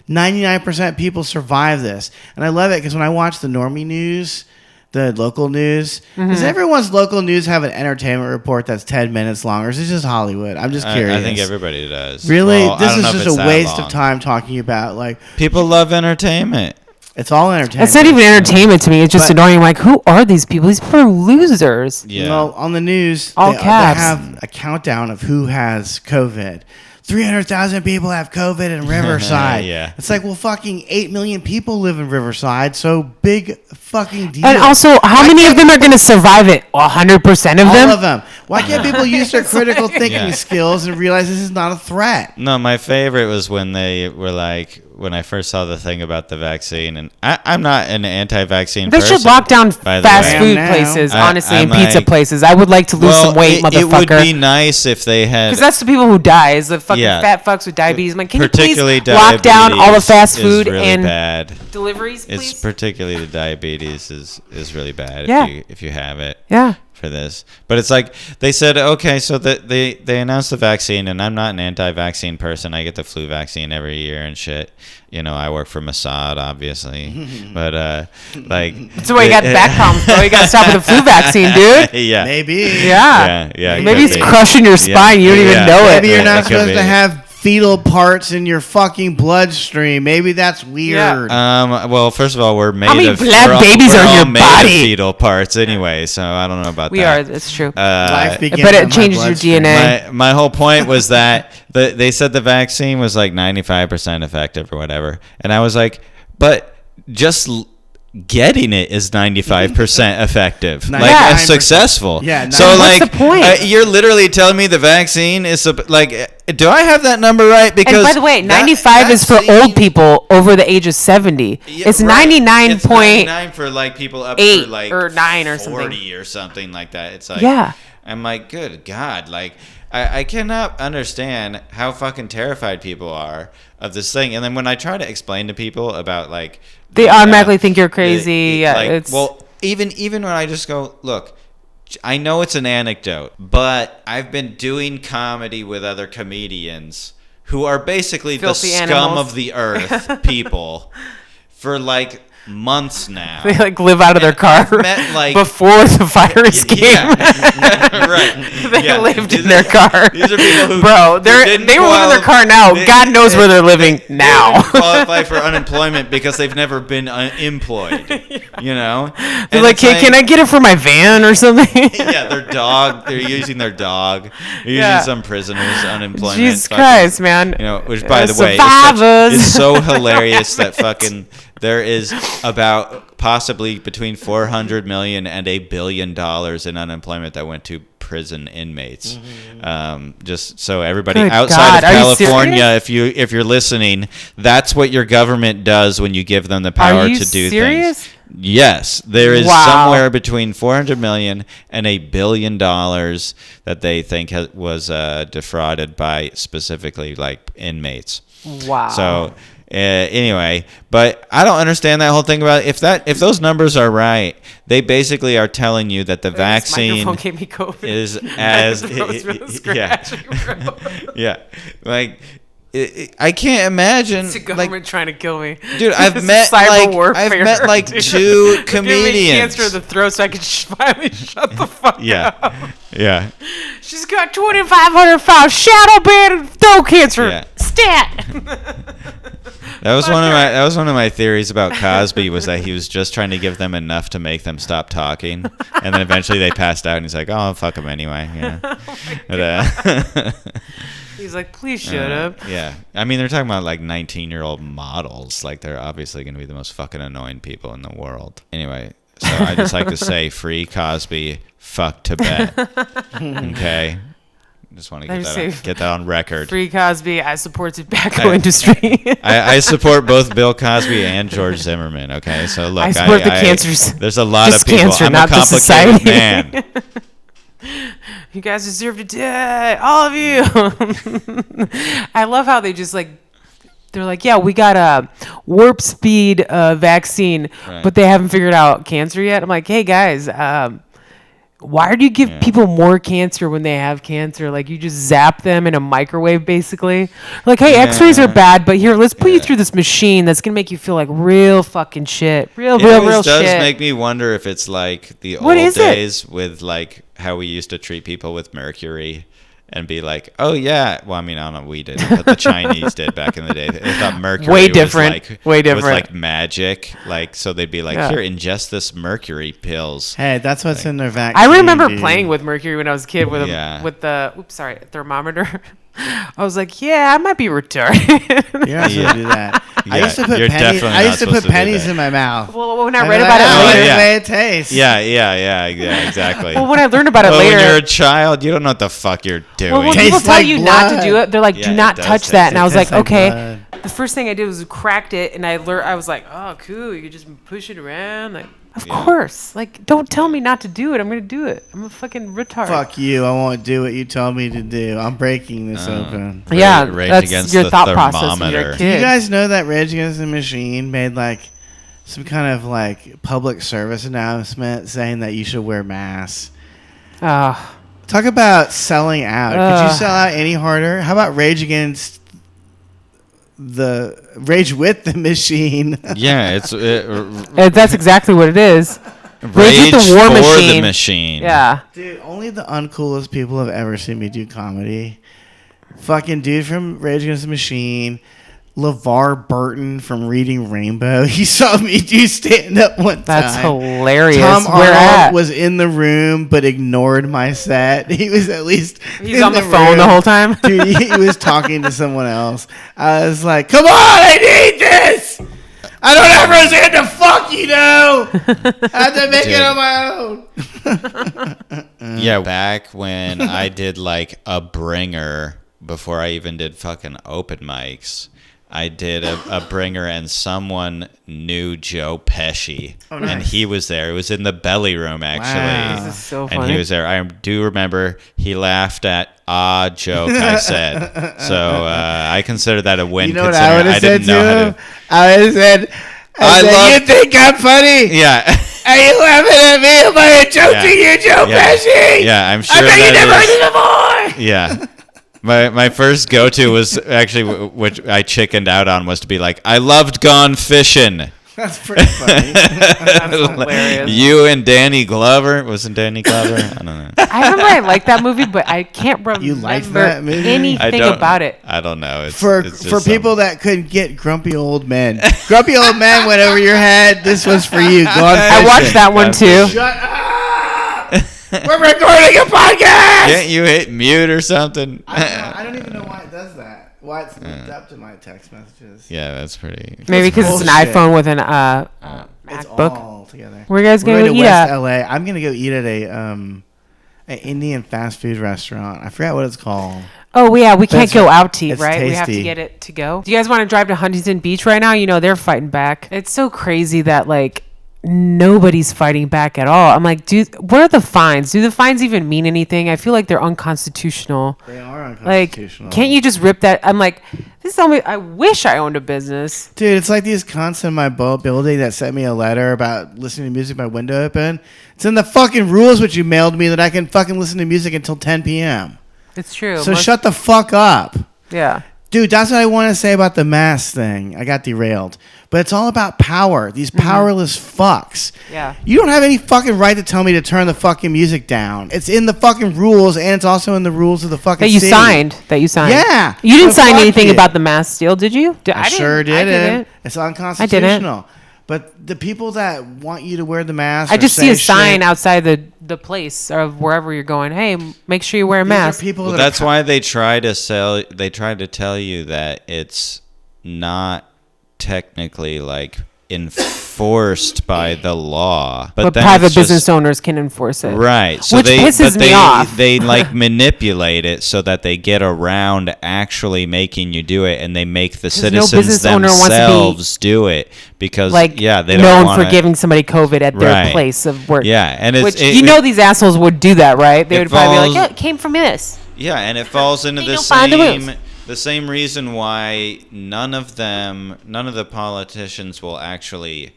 99% of people survive this. And I love it because when I watch the normie news, the local news, does everyone's local news have an entertainment report that's 10 minutes long, or is it just Hollywood? I'm just curious. I think everybody does. Really? Well, I This don't is know if just it's a that waste long. of time talking about, like, People love entertainment. it's all entertainment. It's not even entertainment to me. It's just But- annoying. Like, who are these people? These people are losers. Yeah. Well, on the news, All they caps. have a countdown of who has COVID. 300,000 people have COVID in Riverside. Yeah. It's like, well, fucking 8 million people live in Riverside, so big fucking deal. And also, how many of them are going to survive it? 100% of them? All of them. Why can't people use their critical thinking Yeah. skills and realize this is not a threat? No, my favorite was when they were like, when I first saw the thing about the vaccine, and I'm not an anti-vaccine They person. should lock down by the fast way. food Now. places, honestly, I'm and pizza like- places. I would like to lose some weight, it motherfucker. would be nice if they had. Because that's the people who die, is the fucking Yeah. fat fucks with diabetes. I'm like, can you particularly please lock down all the diabetes fast is food really and bad. deliveries, please? It's particularly the diabetes is really bad Yeah. if you have it. Yeah. For this, but it's like they said, okay, so they announced the vaccine, and I'm not an anti-vaccine person. I get the flu vaccine every year and shit. You know, I work for Mossad, obviously, but like That's why you got back problems, bro. You got to stop with the flu vaccine, dude. yeah, Maybe. Yeah. yeah. Maybe it it's could be. crushing your spine. You don't even Yeah. know it. Maybe you're Yeah, not it could supposed be. to have fetal parts in your fucking bloodstream. Maybe that's weird. Well, first of all, we're made many of black we're all- babies we're are in all your made body? of fetal parts anyway, so I don't know about We that. are. It's true. Life begins but in it my changes your bloodstream. DNA. My whole point was that they said the vaccine was like 95% effective or whatever, and I was like, but just getting it is 95% effective, like Yeah. as successful. Yeah, So what's like, the point? You're literally telling me the vaccine is like, do I have that number right? Because And by the way, that- 95 is for that old seems- people over the age of 70. Yeah, It's right. 99 It's point. 99 for like people up 8 for like or 9 or 40 something. or something like that. It's like, Yeah. I'm like, good God, like I cannot understand how fucking terrified people are of this thing. And then when I try to explain to people about like They the, automatically think you're crazy. Yeah, like, it's well, even when I just go, look, I know it's an anecdote, but I've been doing comedy with other comedians who are basically Filthy the scum animals. of the earth people for like months now. they like live out of their car I've met, like- before the virus came. Yeah. Right. They Yeah. lived These in their car. These are people who Bro, they didn't were living in their car now. they- God knows where they're living They now. didn't qualify for unemployment because they've never been employed. You know? They're And like, it's hey, can I get it for my van or something? Yeah, their dog. They're using their dog. They're Yeah. using some prisoner's unemployment. Jesus fucking- Christ, man. You know, which by the way, Survivors. is so hilarious that fucking there is about possibly between 400 million and $1 billion in unemployment that went to prison inmates. Just so everybody Good outside God, of are you California, if you're listening, that's what your government does when you give them the power you to do serious? things. Yes, there is Wow. somewhere between 400 million and $1 billion that they think was defrauded by specifically like inmates. Wow. So anyway, but I don't understand that whole thing about if those numbers are right. They basically are telling you that the This vaccine microphone gave me COVID. is My as throat's real yeah, scratchy, bro. yeah, like I can't imagine It's the like. government trying to kill me. Dude, This I've is met cyber like warfare, dude. 2 Give me comedians. cancer in the throat so I can finally shut the fuck Yeah, up. yeah. She's got 2,500 pounds shadow band throat cancer. Yeah. Stat. That was one of my theories about Cosby was that he was just trying to give them enough to make them stop talking, and then eventually they passed out, and he's like, "Oh, fuck him anyway." Yeah. But, He's like, please shut up. yeah, I mean they're talking about like 19-year-old models, like they're obviously going to be the most fucking annoying people in the world. Anyway, so I just like to say, free Cosby, fuck Tibet. Okay. Just want to get that on record. Free Cosby. I support the tobacco industry. I support both Bill Cosby and George Zimmerman. Okay, so look, I support the cancers. There's a lot Just of people. cancer, I'm not a the complicated society. man. You guys deserve to die, all of you. I love how they just like, they're like, yeah, we got a warp speed vaccine, Right. but they haven't figured out cancer yet. I'm like, hey guys, why do you give people more cancer when they have cancer? Like you just zap them in a microwave, basically. Like, hey, X-rays are bad, but here, let's put you through this machine that's gonna make you feel like real fucking shit, real It always real does shit. make me wonder if it's like the What old is it? days with like how we used to treat people with mercury. And be like, oh yeah. Well, I mean, I don't know. We did, but the Chinese did back in the day. They thought mercury Way was different. like Way was different. like magic. Like, so they'd be like, Yeah. here, ingest this mercury pills. Hey, that's what's in their vaccine. I remember dude. playing with mercury when I was a kid with a thermometer. I was like, yeah, I might be retarded. You're not supposed to do that. I used to put you're pennies. definitely I used not to put supposed to do pennies that. in my mouth. Well, when I And read I'm about like, it "Oh, later, the way it tastes." Yeah, exactly. well, when I learned about it Well, later, when you're a child, you don't know what the fuck you're doing. well, when Tastes people tell like you not to blood. do it, they're like, Yeah, "Do it not does touch taste that." And I like- was tastes like, like "Okay." blood. The first thing I did was cracked it, and I learned. I was like, "Oh, cool! You could just push it around." Like, of course. Like, don't tell me not to do it. I'm gonna do it. I'm a fucking retard. Fuck you! I won't do what you told me to do. I'm breaking this open. Yeah, Rage that's against your the thought process when you're a thermometer. Do you kid. guys know that Rage Against the Machine made like some kind of like public service announcement saying that you should wear masks? Talk about selling out. Could you sell out any harder? How about Rage with the Machine? Yeah, That's exactly what it is. Rage the War for Machine. the machine. Yeah. Dude, only the uncoolest people have ever seen me do comedy. Fucking dude from Rage Against the Machine, LeVar Burton from Reading Rainbow. He saw me do stand up one time. That's hilarious. Tom Where Arnold at? was in the room but ignored my set. He was at least He's in on the phone the room. whole time? Dude, he was talking to someone else. I was like, "Come on, I need this. I don't have Roseanne to fuck, you know. I have to make it on my own." Yeah, back when I did like a bringer before I even did fucking open mics, I did a bringer and someone knew Joe Pesci. Oh, nice. And he was there. It was in the belly room, actually. Wow. This is so And funny. he was there. I do remember he laughed at a joke I said. So I consider that a win. You know what I would considering have said didn't know to how him? I would have said, I "You love- think I'm funny? Yeah. Are you laughing at me about a joke Yeah. to you, Joe Yeah. Pesci? Yeah, I'm sure I bet you never that heard is- it before." Yeah. My first go-to was actually, which I chickened out on, was to be like, "I loved Gone Fishing." That's pretty funny. That's hilarious. You and Danny Glover. Wasn't Danny Glover? I don't know. I remember I liked that movie, but I can't remember You liked that movie? anything about it. I don't know. It's, For it's just for people something. that couldn't get Grumpy Old Men. Grumpy Old Men went over your head. This was for you. Gone I watched that one too. Shut up! We're recording a podcast! Can't you hit mute or something? I don't even know why it does that. Why it's linked up to my text messages. Yeah, that's pretty. Maybe because it's an bullshit. iPhone with an It's MacBook. all together. Where you guys We're gonna going to eat West at? LA. I'm gonna go eat at an Indian fast food restaurant. I forgot what it's called. Oh yeah, we can't That's go right. out to eat, It's right? We have to tasty. get it to go. Do you guys want to drive to Huntington Beach right now? You know they're fighting back. It's so crazy that like nobody's fighting back at all. I'm like, dude, what are the fines? Do the fines even mean anything? I feel like they're unconstitutional. They are Like, unconstitutional. can't you just rip that? I'm like, this is only. I wish I owned a business. Dude, it's like these cunts in my building that sent me a letter about listening to music with my window open. It's in the fucking rules which you mailed me that I can fucking listen to music until 10 p.m. It's true. So shut the fuck up. Yeah. Dude, that's what I want to say about the mask thing. I got derailed. But it's all about power. These powerless fucks. Yeah. You don't have any fucking right to tell me to turn the fucking music down. It's in the fucking rules, and it's also in the rules of the fucking That you city. signed. Yeah. You didn't So sign fuck anything you. about the mask deal, did you? I sure didn't. I didn't. It's unconstitutional. But the people that want you to wear the mask, I or just see say a sign shit, outside the place of wherever you're going. Hey, make sure you wear a these are mask. people Well, that that's are, why they try to sell. They try to tell you that it's not technically like enforced by the law, but then private it's just- business owners can enforce it. Right. So Which they, pisses but me they, off. They like manipulate it so that they get around actually making you do it, and they make the no citizens business owner wants to be, themselves do it because Like, yeah, they don't known want for giving somebody COVID at their Right. place of work. Yeah, and it's Which it, you know these assholes would do that, right? They it would probably be like, falls- "Yeah, it came from this." Yeah, and it falls into They the don't find the rules. same reason why none of the politicians will actually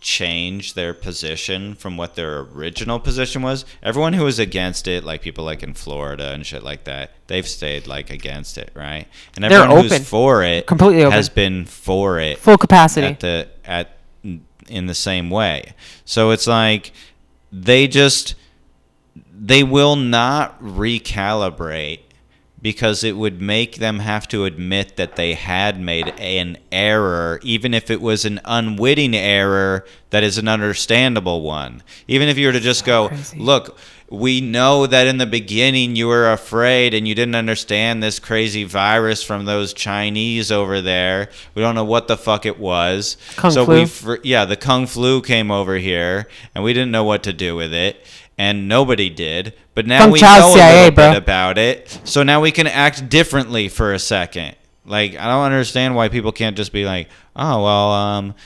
change their position from what their original position was. Everyone who was against it, like people like in Florida and shit like that, they've stayed like against it, right? And They're everyone open. who's for it Completely open. has been for it Full capacity. in the same way. So it's like they will not recalibrate because it would make them have to admit that they had made an error, even if it was an unwitting error that is an understandable one. Even if you were to just go, crazy. Look, we know that in the beginning you were afraid and you didn't understand this crazy virus from those Chinese over there. We don't know what the fuck it was. Kung flu. The Kung flu came over here and we didn't know what to do with it. And nobody did, but now we know a little bit about it, so now we can act differently for a second. Like, I don't understand why people can't just be like, oh, well,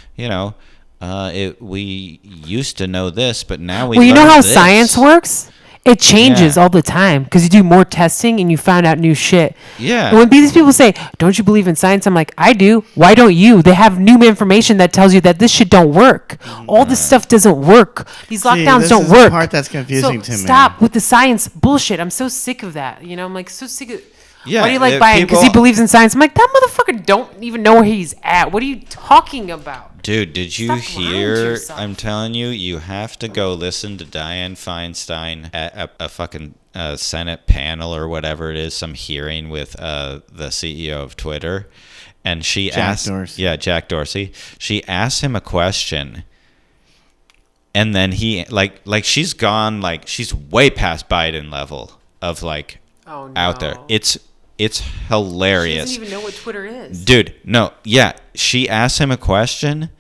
we used to know this, but now we. Well, you know how this. science works? It changes all the time because you do more testing and you find out new shit. Yeah. And when these people say, "Don't you believe in science?" I'm like, "I do. Why don't you?" They have new information that tells you that this shit don't work. All this stuff doesn't work. These lockdowns don't work. The part that's confusing to me. Stop with the science bullshit. I'm so sick of that. You know, I'm like so sick of. Yeah, why do you like Biden? Because he believes in science. I'm like, that motherfucker don't even know where he's at. What are you talking about? Dude, did you Stop lying to hear? yourself. I'm telling you, you have to go listen to Dianne Feinstein at a fucking Senate panel or whatever it is, some hearing with the CEO of Twitter. And she asked... Dorsey. Yeah, Jack Dorsey. She asked him a question. And then he... Like she's gone... Like, she's way past Biden level of, like, out there. It's hilarious. She doesn't even know what Twitter is. Dude, no. Yeah, she asks him a question,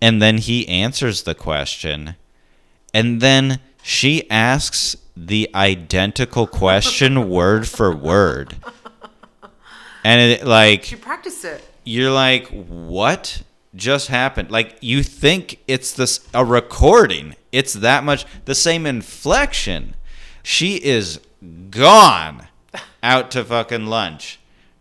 and then he answers the question. And then she asks the identical question word for word. And it, like... She practiced it. You're like, what just happened? Like, you think it's a recording. It's that much... The same inflection. She is gone out to fucking lunch,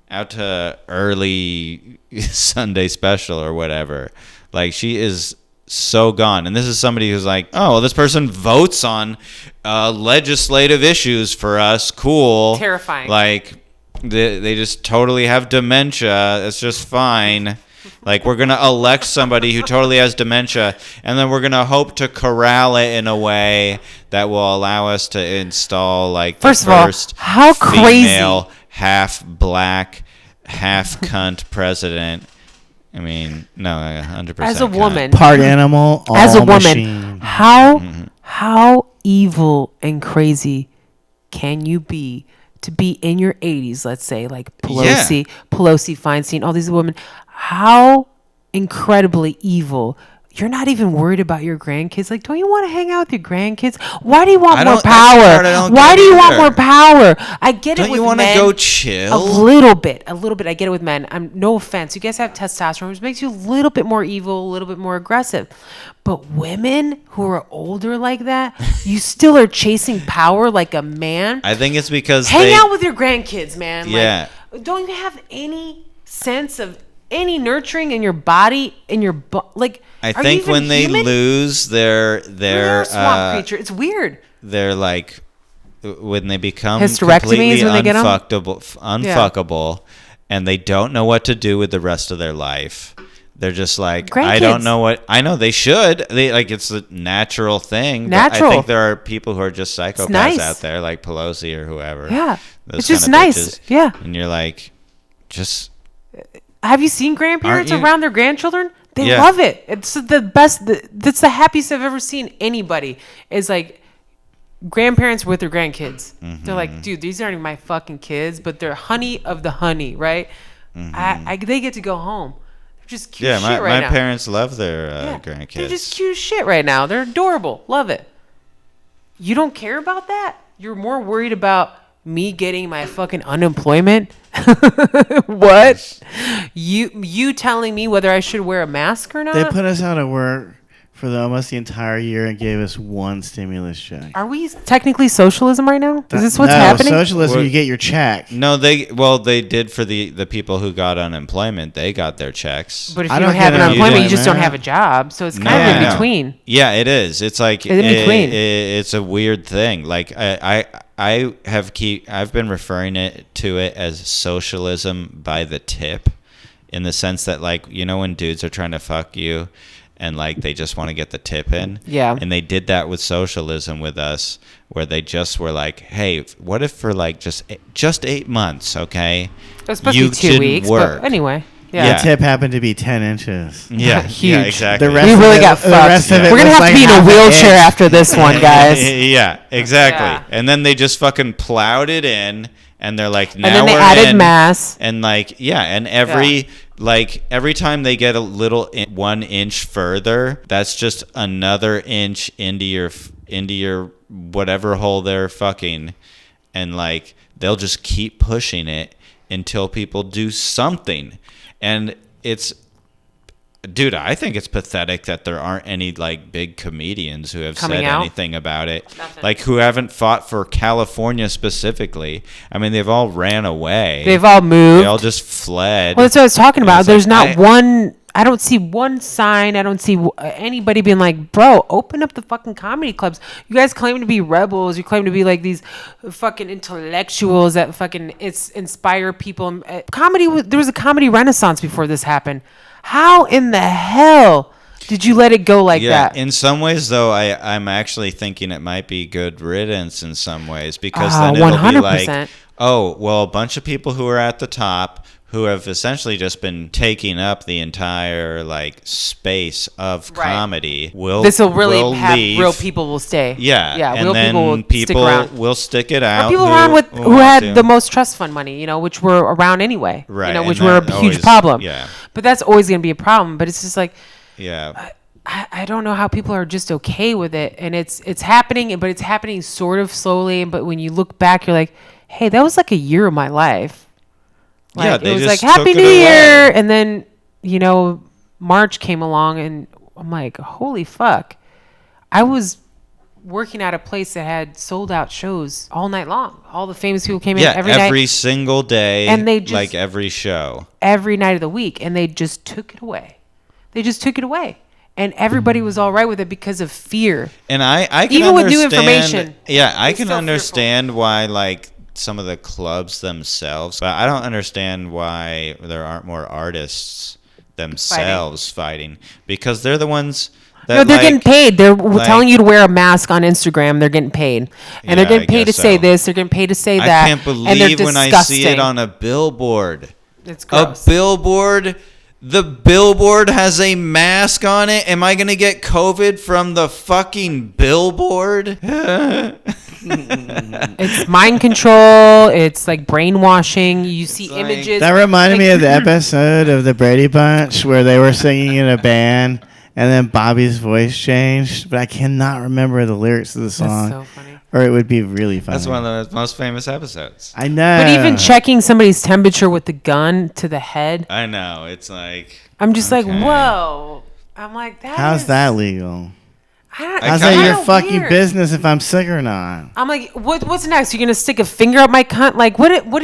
out to early Sunday special or whatever. Like, she is so gone. And this is somebody who's like, oh, well, this person votes on legislative issues for us. Cool. Terrifying. Like, they just totally have dementia. It's just fine. Like, we're going to elect somebody who totally has dementia, and then we're going to hope to corral it in a way that will allow us to install, like, First the of all, first how female, crazy. half black, half cunt president. I mean, no, 100% As a cunt. woman, Part animal, all as a woman, machine. how evil and crazy can you be to be in your 80s, let's say, like Pelosi, Feinstein, all these women? How incredibly evil. You're not even worried about your grandkids. Like, don't you want to hang out with your grandkids? Why do you want more power? Why do you want more power? I get it with men. Don't you want to go chill? A little bit. I get it with men. No offense. You guys have testosterone, which makes you a little bit more evil, a little bit more aggressive. But women who are older like that, you still are chasing power like a man. I think it's because hang out with your grandkids, man. Yeah. Like, don't you have any sense of any nurturing in your body, like? I think when they lose their swamp creature, it's weird. They're like when they become hysterectomies completely when they get unfuckable, and they don't know what to do with the rest of their life. They're just like, grandkids. I don't know what. I know they should. They like it's a natural thing. Natural. But I think there are people who are just psychopaths out there, like Pelosi or whoever. Yeah, Those it's just kind of nice. bitches. Yeah, and you're like, just. Have you seen grandparents around their grandchildren? They love it. It's the best. That's the happiest I've ever seen anybody. Is like grandparents with their grandkids. Mm-hmm. They're like, dude, these aren't even my fucking kids, but they're honey of the honey, right? Mm-hmm. They get to go home. They're just cute shit right now. Yeah, my parents love their grandkids. They're just cute shit right now. They're adorable. Love it. You don't care about that? You're more worried about me getting my fucking unemployment? What? You telling me whether I should wear a mask or not? They put us out of work for almost the entire year and gave us one stimulus check. Are we technically socialism right now? Is this what's happening? Socialism, you get your check. No, they did for the people who got unemployment. They got their checks. But if you don't have an unemployment, you just don't have a job. So it's kind of in between. Yeah, it is. It's like in between. It's a weird thing. Like I've been referring to it as socialism by the tip, in the sense that, like, you know, when dudes are trying to fuck you and like they just want to get the tip in. Yeah. And they did that with socialism with us, where they just were like, hey, what if for like just 8 months, okay? It was supposed to be 2 weeks, but anyway. Yeah. The tip happened to be 10 inches. Yeah, Huge. yeah, exactly. The rest We of really it- got the rest fucked. of it We're gonna was have like to be in a half an wheelchair inch. after this one, guys. Yeah, exactly. Yeah. And then they just fucking plowed it in, and they're like, now And then they we're added in. masks. And like, yeah, and every time they get a little 1 inch further, that's just another inch into your whatever hole they're fucking, and like they'll just keep pushing it until people do something. And it's, dude, I think it's pathetic that there aren't any like big comedians who have Coming said out? anything about it. Nothing. Like who haven't fought for California specifically. I mean, they've all ran away. They've all moved. They all just fled. Well, that's what I was talking about. it's There's like, not one. I don't see one sign. I don't see anybody being like, bro, open up the fucking comedy clubs. You guys claim to be rebels. You claim to be like these fucking intellectuals that fucking inspire people. Comedy, there was a comedy renaissance before this happened. How in the hell did you let it go like that? In some ways, though, I'm actually thinking it might be good riddance in some ways, because then it'll 100%. be like, oh, well, a bunch of people who are at the top who have essentially just been taking up the entire like space of comedy This will really have leave. real people will stay. Yeah, and real then people will stick around. will stick it out. Or people around who had the most trust fund money, which were around anyway, Right, which and were that a huge always- problem. yeah. But that's always going to be a problem. But it's just like, Yeah. I don't know how people are just okay with it, and it's happening, but it's happening sort of slowly. But when you look back, you're like, hey, that was like a year of my life. Like, Yeah, it they was just like Happy took New it away. Year, and then March came along, and I'm like, holy fuck! I was working at a place that had sold out shows all night long. All the famous people came in every night. Every single day, And they just- like every show. Every night of the week, and they just took it away. And everybody was all right with it because of fear. And I can Even with new understand- information, Yeah, I it's can still understand why like some of the clubs themselves, but I don't understand why there aren't more artists themselves fighting, because they're the ones that No, they're like, getting paid. They're telling you to wear a mask on Instagram. They're getting paid, and they're Yeah, getting I paid to guess say so. this. They're getting paid to say I that. can't and they're believe when I see it disgusting. on a billboard. It's gross. A billboard. The billboard has a mask on it. Am I gonna get COVID from the fucking billboard? It's mind control. It's like brainwashing. You see like- images. That reminded me like- of the episode of the Brady Bunch where they were singing in a band and then Bobby's voice changed, but I cannot remember the lyrics of the song. That's so funny. Or it would be really funny. That's one of the most famous episodes. I know. But even checking somebody's temperature with the gun to the head, I know. It's like, I'm just like, Okay. whoa. I'm like, how's that legal? How's How's kinda- that your kinda fucking weird. business if I'm sick or not? I'm like, what's next? You're gonna stick a finger up my cunt? Like, what are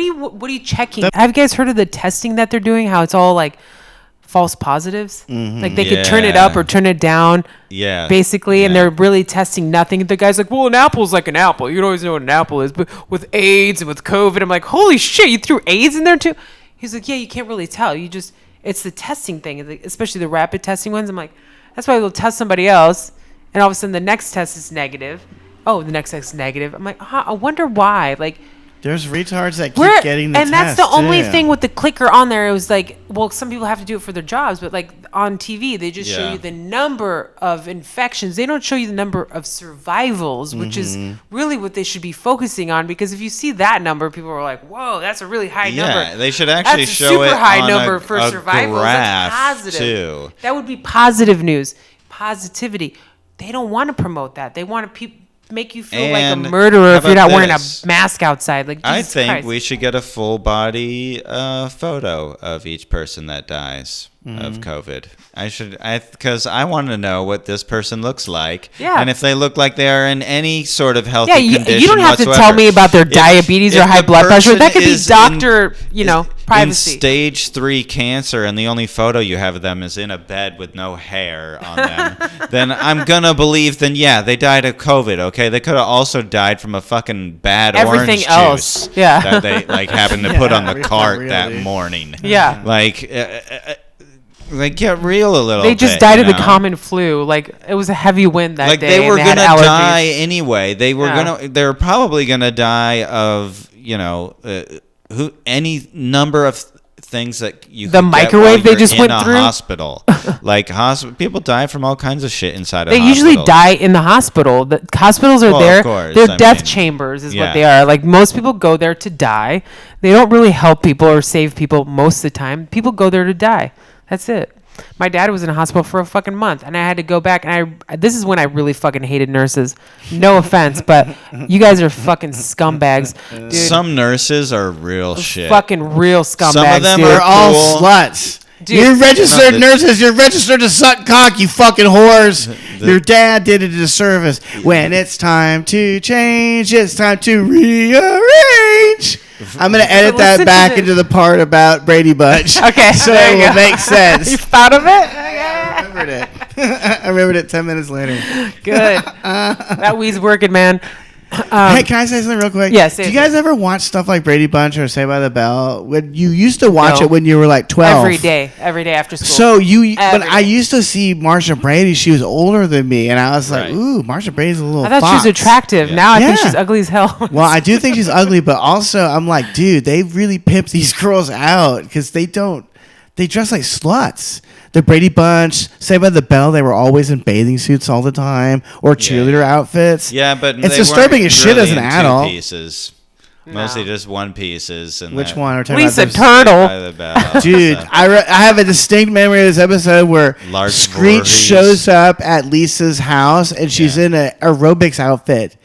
you checking? Have you guys heard of the testing that they're doing? How it's all like false positives? Like they could turn it up Yeah. or turn it down. yeah. Basically, and Yeah. they're really testing nothing. The guy's like, well, an apple's like an apple. You don't always know what an apple is. But with AIDS and with COVID, I'm like, holy shit, you threw AIDS in there too? He's like, yeah, you can't really tell. It's the testing thing, especially the rapid testing ones. I'm like, that's why we'll test somebody else, and all of a sudden the next test is negative. Oh, the next test is negative. I'm like, I wonder why. Like, There's retards that keep getting the and test, that's the only too. thing with the clicker on there. It was like, well, some people have to do it for their jobs, but like on TV, they just show Yeah. you the number of infections. They don't show you the number of survivals, which is really what they should be focusing on. Because if you see that number, people are like, whoa, that's a really high number. Yeah, they should actually That's a show super it high on number a, for a survivals. graph That's positive. too. That would be positive news, positivity. They don't want to promote that. They want to make you feel And like a murderer how if you're not about wearing a this? mask outside. Like, I Jesus think Christ. we should get a full body photo of each person that dies of COVID. Because I want to know what this person looks like. Yeah. And if they look like they are in any sort of healthy Yeah, condition you don't have to tell whatsoever. me about their If- diabetes or if high the blood pressure. person That could be is doctor, in privacy. stage 3 cancer, and the only photo you have of them is in a bed with no hair on them, then I'm gonna believe. Then yeah, they died of COVID. Okay, they could have also died from a fucking bad Everything orange else. juice Yeah. that they like happened to put on the Yeah, cart really. that morning. Yeah. Like Like, get real a little. They just died of the common flu. Like, it was a heavy wind that day. They were gonna die anyway. They were probably gonna die of any number of things that you the could microwave get while they just you're went in a through. Hospital. Like people die from all kinds of shit inside. They of usually hospitals. die in the hospital. The hospitals are there. Of course. They're death chambers, is what they are. Like, most people go there to die. They don't really help people or save people most of the time. People go there to die. That's it. My dad was in a hospital for a fucking month, and I had to go back. And this is when I really fucking hated nurses. No offense, but you guys are fucking scumbags, dude. Some nurses are real shit. Fucking real scumbags. Some of them dude. We're all sluts. Dude. You're registered nurses. You're registered to suck cock, you fucking whores. Your dad did it a disservice. When it's time to change, it's time to rearrange. I'm going to edit that back into the part about Brady Bunch. Okay. So it will make sense. You thought of it? I remembered it. I remembered it 10 minutes later. Good. That weed's working, man. Hey, can I say something real quick? Yes. Do you guys ever watch stuff like Brady Bunch or Saved by the Bell? When you used to watch it when you were like 12. Every day after school. So when I used to see Marsha Brady, she was older than me, and I was like, "Ooh, Marsha Brady's a little." I thought fox. she was attractive. Yeah. Now I think she's ugly as hell. Well, I do think she's ugly, but also I'm like, dude, they really pimp these girls out because they dress like sluts. The Brady Bunch, Saved by the Bell, they were always in bathing suits all the time or cheerleader outfits. Yeah, but it's disturbing as shit as an adult. Pieces. Mostly just one pieces. And which one? Lisa Turtle. Dude, I have a distinct memory of this episode where Screech shows up at Lisa's house and she's in an aerobics outfit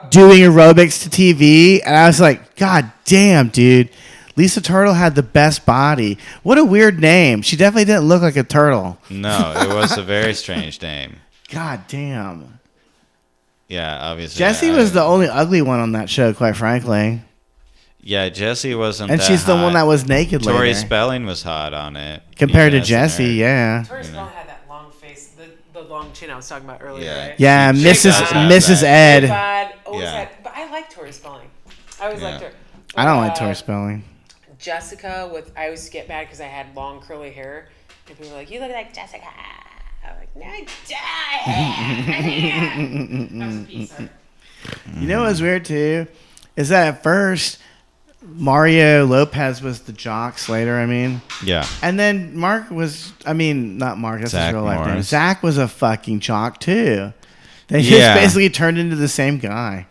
doing aerobics to TV. And I was like, God damn, dude. Lisa Turtle had the best body. What a weird name. She definitely didn't look like a turtle. No, it was a very strange name. God damn. Yeah, obviously. Jessie was the only ugly one on that show, quite frankly. Yeah, Jessie wasn't and that she's the hot. one that was naked Tori later. Spelling was hot on it. Compared to Jessie, yeah. Tori Spelling had that long face, the long chin I was talking about earlier, right? Yeah, Mrs. Ed. But I like Tori Spelling. I always liked her. I don't like Tori Spelling. Jessica, I always get mad because I had long curly hair, and people were like, "You look like Jessica." I'm like, "No, that was a piece. You know what's weird too, is that at first Mario Lopez was the jock, Slater. Yeah. And then Mark was, not Mark. That's his real life name. Morris. Zach was a fucking jock too. They just basically turned into the same guy.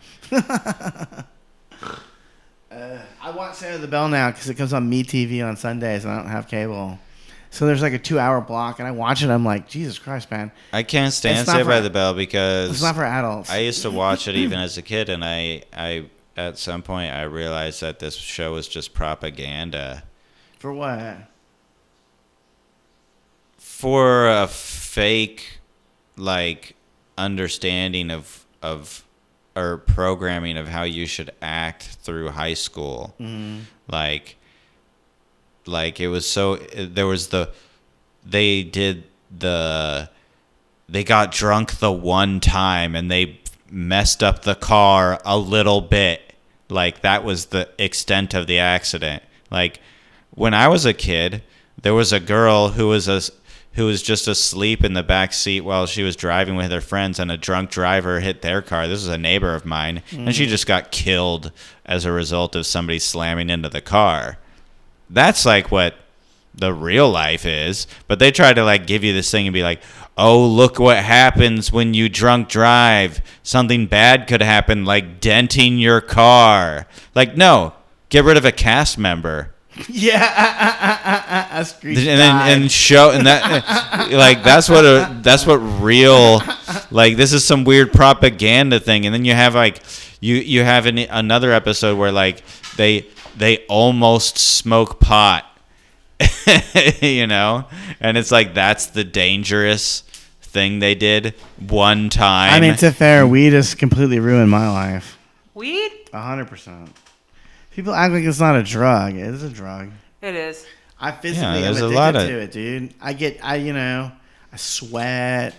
I watch Saved by the Bell now because it comes on MeTV on Sundays and I don't have cable. So there's like a 2-hour block and I watch it. I'm like, Jesus Christ, man. I can't stand Saved by the Bell because it's not for adults. I used to watch it even as a kid, and I at some point I realized that this show was just propaganda. For what? For a fake, understanding of or programming of how you should act through high school. Mm-hmm. Like it was so there was they got drunk the one time and they messed up the car a little bit. Like that was the extent of the accident. Like when I was a kid, there was a girl who was just asleep in the back seat while she was driving with her friends, and a drunk driver hit their car. This was a neighbor of mine, and she just got killed as a result of somebody slamming into the car. That's like what the real life is. But they try to give you this thing and be like, oh, look what happens when you drunk drive. Something bad could happen, like denting your car. No, get rid of a cast member. Yeah, that's what real this is some weird propaganda thing. And then you have you have another episode where they almost smoke pot, and it's that's the dangerous thing they did one time. To fair, weed has completely ruined my life. Weed? 100%. People act like it's not a drug. It is a drug. It is. I physically am addicted to it, dude. I sweat.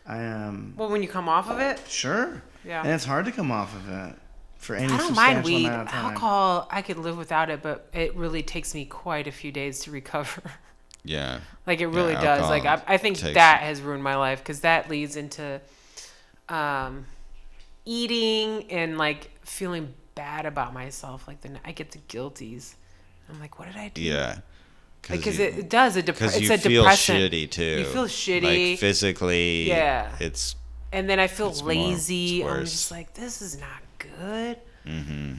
Well, when you come off of it? Sure. Yeah. And it's hard to come off of it for any I don't substantial mind weed. amount of time. Alcohol, I could live without it, but it really takes me quite a few days to recover. Yeah. Like, it really does. Like, I think that has ruined my life, because that leads into eating and, like, feeling bad about myself. Like, then I get the guilties. I'm like, what did I do? Yeah. Because it does. It's a feel depressant. shitty, too. You feel shitty. Like, physically. Yeah. And then I feel lazy. I'm just like, this is not good. Mm-hmm.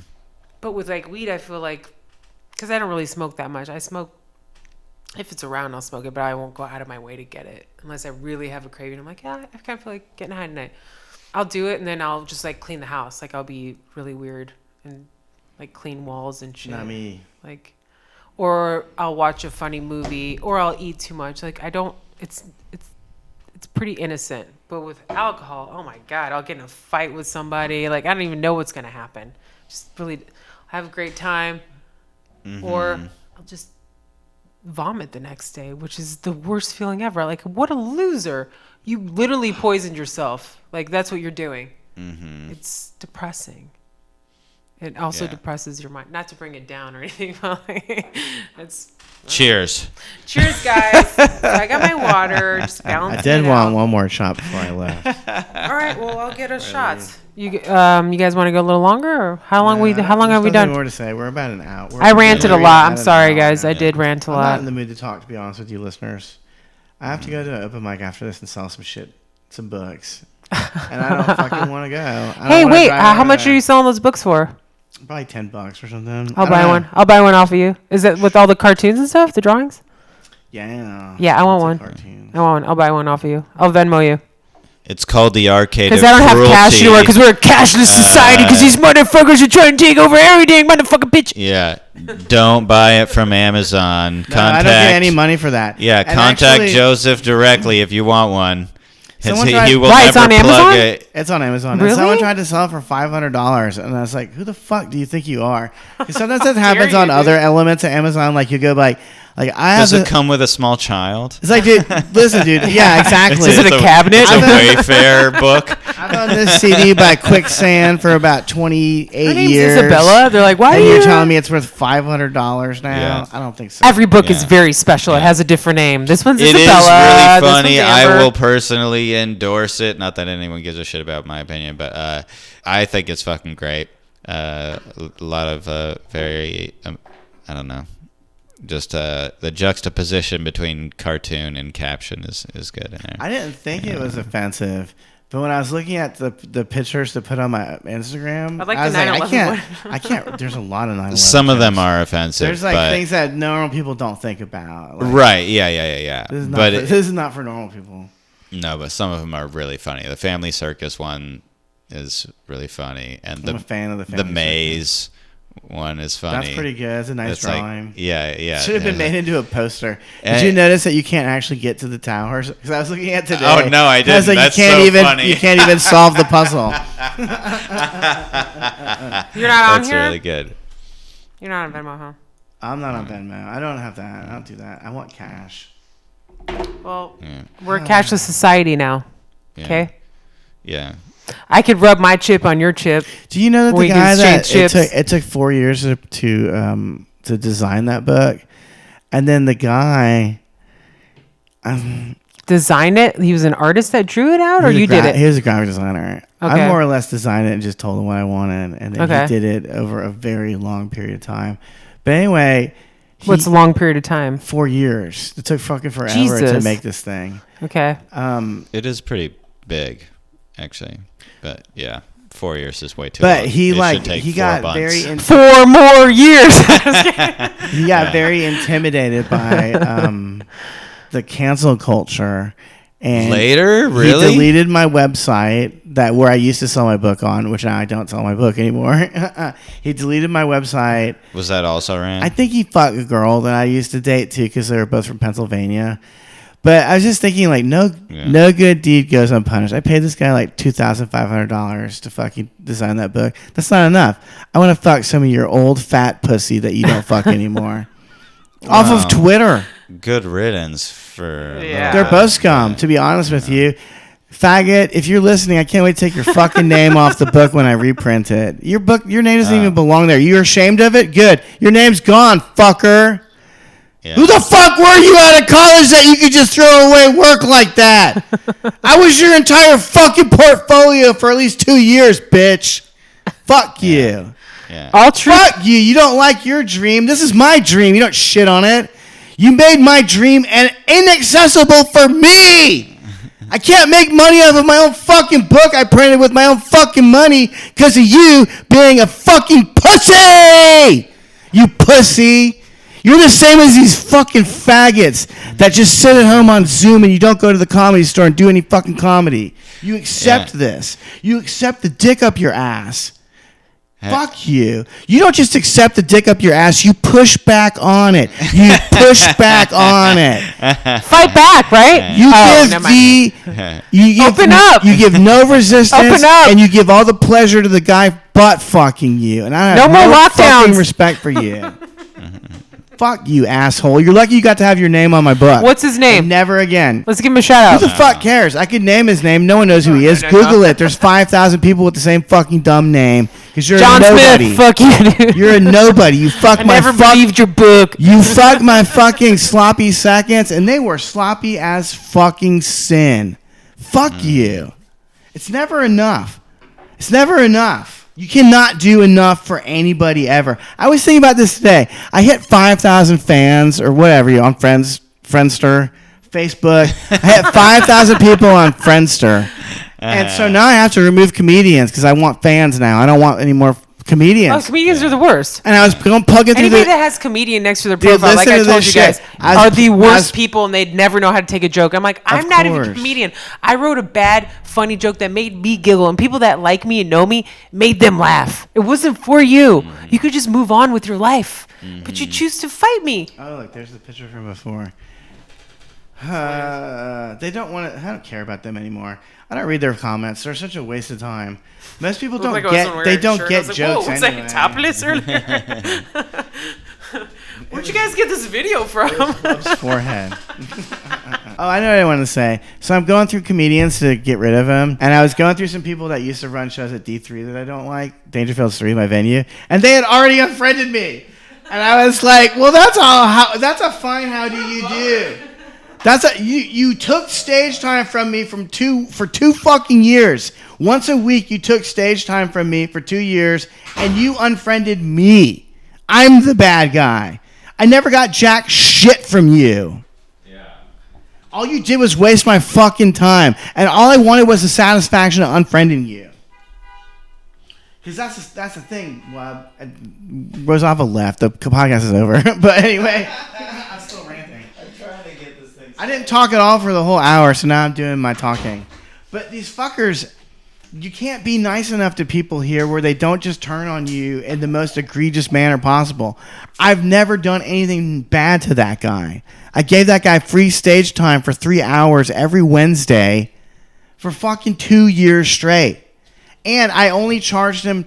But with, like, weed, I feel like, because I don't really smoke that much. I smoke, if it's around, I'll smoke it, but I won't go out of my way to get it unless I really have a craving. I'm like, yeah, I kind of feel like getting high tonight. I'll do it, and then I'll just, like, clean the house. Like, I'll be really weird and, like, clean walls and shit. Not me. Like, or I'll watch a funny movie, or I'll eat too much. Like, I don't. It's pretty innocent. But with alcohol, oh my God, I'll get in a fight with somebody. Like, I don't even know what's gonna happen. Just really have a great time, or I'll just vomit the next day, which is the worst feeling ever. Like, what a loser! You literally poisoned yourself. Like, that's what you're doing. It's depressing. It also depresses your mind. Not to bring it down or anything. It's Cheers. Cheers, guys. So I got my water. Just balancing I did it want out. one more shot before I left. All right. Well, I'll get us shots. You guys want to go a little longer, or how long have we There's done? nothing more to say. We're about an hour. I ranted a lot. I'm sorry, guys. I did rant a I'm not lot. in the mood to talk, to be honest with you, listeners. I have to go to an open mic after this and sell some shit, some books, and I don't fucking want to go. Hey, wait. How much are you selling those books for? Probably $10 or something. I'll buy one. I'll buy one off of you. Is it with all the cartoons and stuff, the drawings? Yeah. Yeah, I want one. Cartoons. I want one. I'll buy one off of you. I'll Venmo you. It's called the Arcade of Because I don't have cash Cruelty. anywhere, because we're a cashless society, because these motherfuckers are trying to take over everything, motherfucking bitch. Yeah. Don't buy it from Amazon. No, I don't get any money for that. Yeah, And contact actually, Joseph directly if you want one. Someone He tried- will Why, it's never on plug Amazon? it. It's on Amazon. Really? And someone tried to sell it for $500, and I was like, "Who the fuck do you think you are?" Because sometimes that happens on other elements of Amazon. Like you go like I have. Does it come with a small child? It's like, dude, listen, dude. Yeah, exactly. Is it a cabinet? It's a Wayfair book. I've owned this CD by Quicksand for about 28 Her name's years. Isabella. They're like, why And are you you're telling me it's worth $500 now? Yeah. I don't think so. Every book is Yeah. very special. It has a different name. This one's It is Isabella. really funny. This one's I Amber. will personally endorse it. Not that anyone gives a shit about my opinion, but I think it's fucking great. A lot of very, I don't know, just the juxtaposition between cartoon and caption is good in there. I didn't think it was offensive. But when I was looking at the pictures to put on my Instagram, I like I was the like, 9/11 I can't. There's a lot of 9/11. Some of them jokes. are offensive. There's like but, things that normal people don't think about. Like, right? Yeah. This is not. But This is not for normal people. no, but some of them are really funny. The Family Circus one is really funny, and I'm a fan of the the Family Maze one is funny. That's pretty good. It's a nice It's like- drawing. yeah. Should have been made into a poster. Did And- you notice that you can't actually get to the towers? Because I was looking at today. Oh, no, I was didn't. like, That's you can't so even, funny. You can't even solve the puzzle. You're not on That's here? really good. You're not on Venmo, huh? I'm not on Venmo. I don't have that. I don't do that. I want cash. Well, Yeah. we're a cashless society now. Yeah. Okay? Yeah. I could rub my chip on your chip. Do you know that We the can guy that exchange chips. it took 4 years to design that book, and then the guy, Designed it? He was an artist that drew it out, or you did it? He was a graphic designer. Okay. I more or less designed it and just told him what I wanted, and then Okay. he did it over a very long period of time. But anyway, What's a long period of time? 4 years. It took fucking forever to Jesus. make this thing. Okay. It is pretty big, actually. But yeah, 4 years is way too But long. he It should like take he 4 got months. very 4 more years. he got very intimidated by the cancel culture. And Later? Really? He deleted my website where I used to sell my book on, which now I don't sell my book anymore. He deleted my website. Was that also ran? I think he fucked a girl that I used to date too, because they were both from Pennsylvania. But I was just thinking, like, no good deed goes unpunished. I paid this guy like $2,500 to fucking design that book. That's not enough. I want to fuck some of your old fat pussy that you don't fuck anymore. Off of Twitter. Good riddance for. Yeah. They're both scum, to be honest with you. Faggot, if you're listening, I can't wait to take your fucking name off the book when I reprint it. Your name doesn't even belong there. You're ashamed of it? Good. Your name's gone, fucker. Yeah. Who the fuck were you out of college that you could just throw away work like that? I was your entire fucking portfolio for at least 2 years, bitch. Fuck you. Yeah. All true. Fuck you. You don't like your dream. This is my dream. You don't shit on it. You made my dream inaccessible for me. I can't make money off of my own fucking book I printed with my own fucking money because of you being a fucking pussy. You pussy. You're the same as these fucking faggots that just sit at home on Zoom and you don't go to the comedy store and do any fucking comedy. You accept this. You accept the dick up your ass. Fuck you. You don't just accept the dick up your ass. You push back on it. You push back on it. Fight back, right? You Open up. You give no resistance. Open up. And you give all the pleasure to the guy butt fucking you. And I have No more lockdowns. fucking respect for you. Fuck you, asshole. You're lucky you got to have your name on my book. What's his name? And never again. Let's give him a shout out. Who the fuck cares? I could name his name. No one knows who he is. Google it. There's 5,000 people with the same fucking dumb name. Because you're John a nobody. Smith. Fuck you, dude. You're a nobody. You fuck I my never believed your book. You fuck my fucking sloppy seconds, and they were sloppy as fucking sin. Fuck you. It's never enough. It's never enough. You cannot do enough for anybody ever. I was thinking about this today. I hit 5,000 fans or whatever you on Friendster, Facebook. I hit 5,000 people on Friendster. And so now I have to remove comedians because I want fans now. I don't want any more comedians. Oh, comedians are the worst. And I was plugging through Anybody that has comedian next to their profile, like I listen to told this you guys, shit. are the worst people, and they'd never know how to take a joke. I'm like, I'm not even a course. comedian. I wrote a bad, funny joke that made me giggle, and people that like me and know me made them laugh. It wasn't for you. You could just move on with your life, but you choose to fight me. Oh, look, there's the picture from before. They don't want to. I don't care about them anymore. I don't read their comments. They're such a waste of time. Most people don't get. They don't get jokes was anyway. I topless earlier? Where'd you guys get this video from? His forehead. Oh, I know what I want to say. So I'm going through comedians to get rid of them, and I was going through some people that used to run shows at D3 that I don't like. Dangerfield's 3, my venue, and they had already unfriended me, and I was like, "Well, that's a fine. How do you do?" You took stage time from me for 2 fucking years. Once a week you took stage time from me for 2 years and you unfriended me. I'm the bad guy. I never got jack shit from you. Yeah. All you did was waste my fucking time. And all I wanted was the satisfaction of unfriending you. Because that's the thing. Well, Rozafa left. The podcast is over. But anyway, I'm still ranting. I didn't talk at all for the whole hour, so now I'm doing my talking. But these fuckers, you can't be nice enough to people here where they don't just turn on you in the most egregious manner possible. I've never done anything bad to that guy. I gave that guy free stage time for 3 hours every Wednesday for fucking 2 years straight. And I only charged him,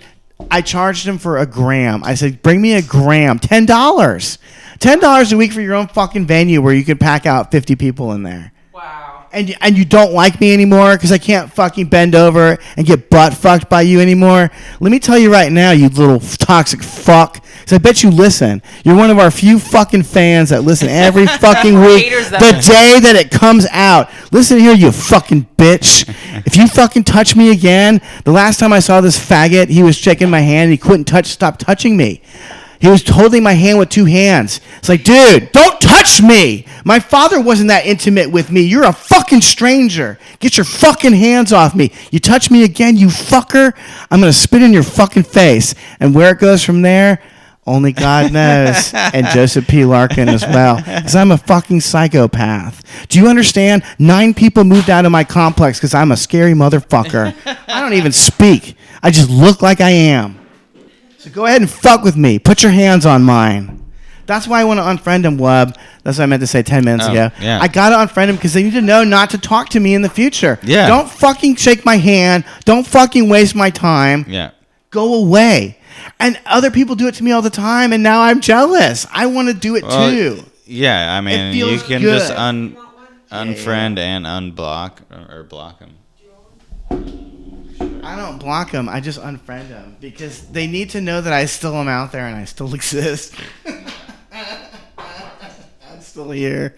for a gram. I said, bring me a gram, $10. $10 a week for your own fucking venue where you could pack out 50 people in there. Wow. And you don't like me anymore because I can't fucking bend over and get butt fucked by you anymore. Let me tell you right now, you little toxic fuck. Because I bet you listen. You're one of our few fucking fans that listen every fucking week. The day that it comes out. Listen here, you fucking bitch. If you fucking touch me again, the last time I saw this faggot, he was shaking my hand and he couldn't stop touching me. He was holding my hand with 2 hands. It's like, dude, don't touch me. My father wasn't that intimate with me. You're a fucking stranger. Get your fucking hands off me. You touch me again, you fucker, I'm going to spit in your fucking face. And where it goes from there, only God knows. And Joseph P. Larkin as well. Because I'm a fucking psychopath. Do you understand? 9 people moved out of my complex because I'm a scary motherfucker. I don't even speak. I just look like I am. So go ahead and fuck with me. Put your hands on mine. That's why I want to unfriend him, Wub. That's what I meant to say 10 minutes ago. Yeah. I got to unfriend him because they need to know not to talk to me in the future. Yeah. Don't fucking shake my hand. Don't fucking waste my time. Yeah. Go away. And other people do it to me all the time, and now I'm jealous. I want to do it too. Yeah, I mean, you can good. just unfriend and unblock or block them. I don't block them. I just unfriend them because they need to know that I still am out there and I still exist. still here.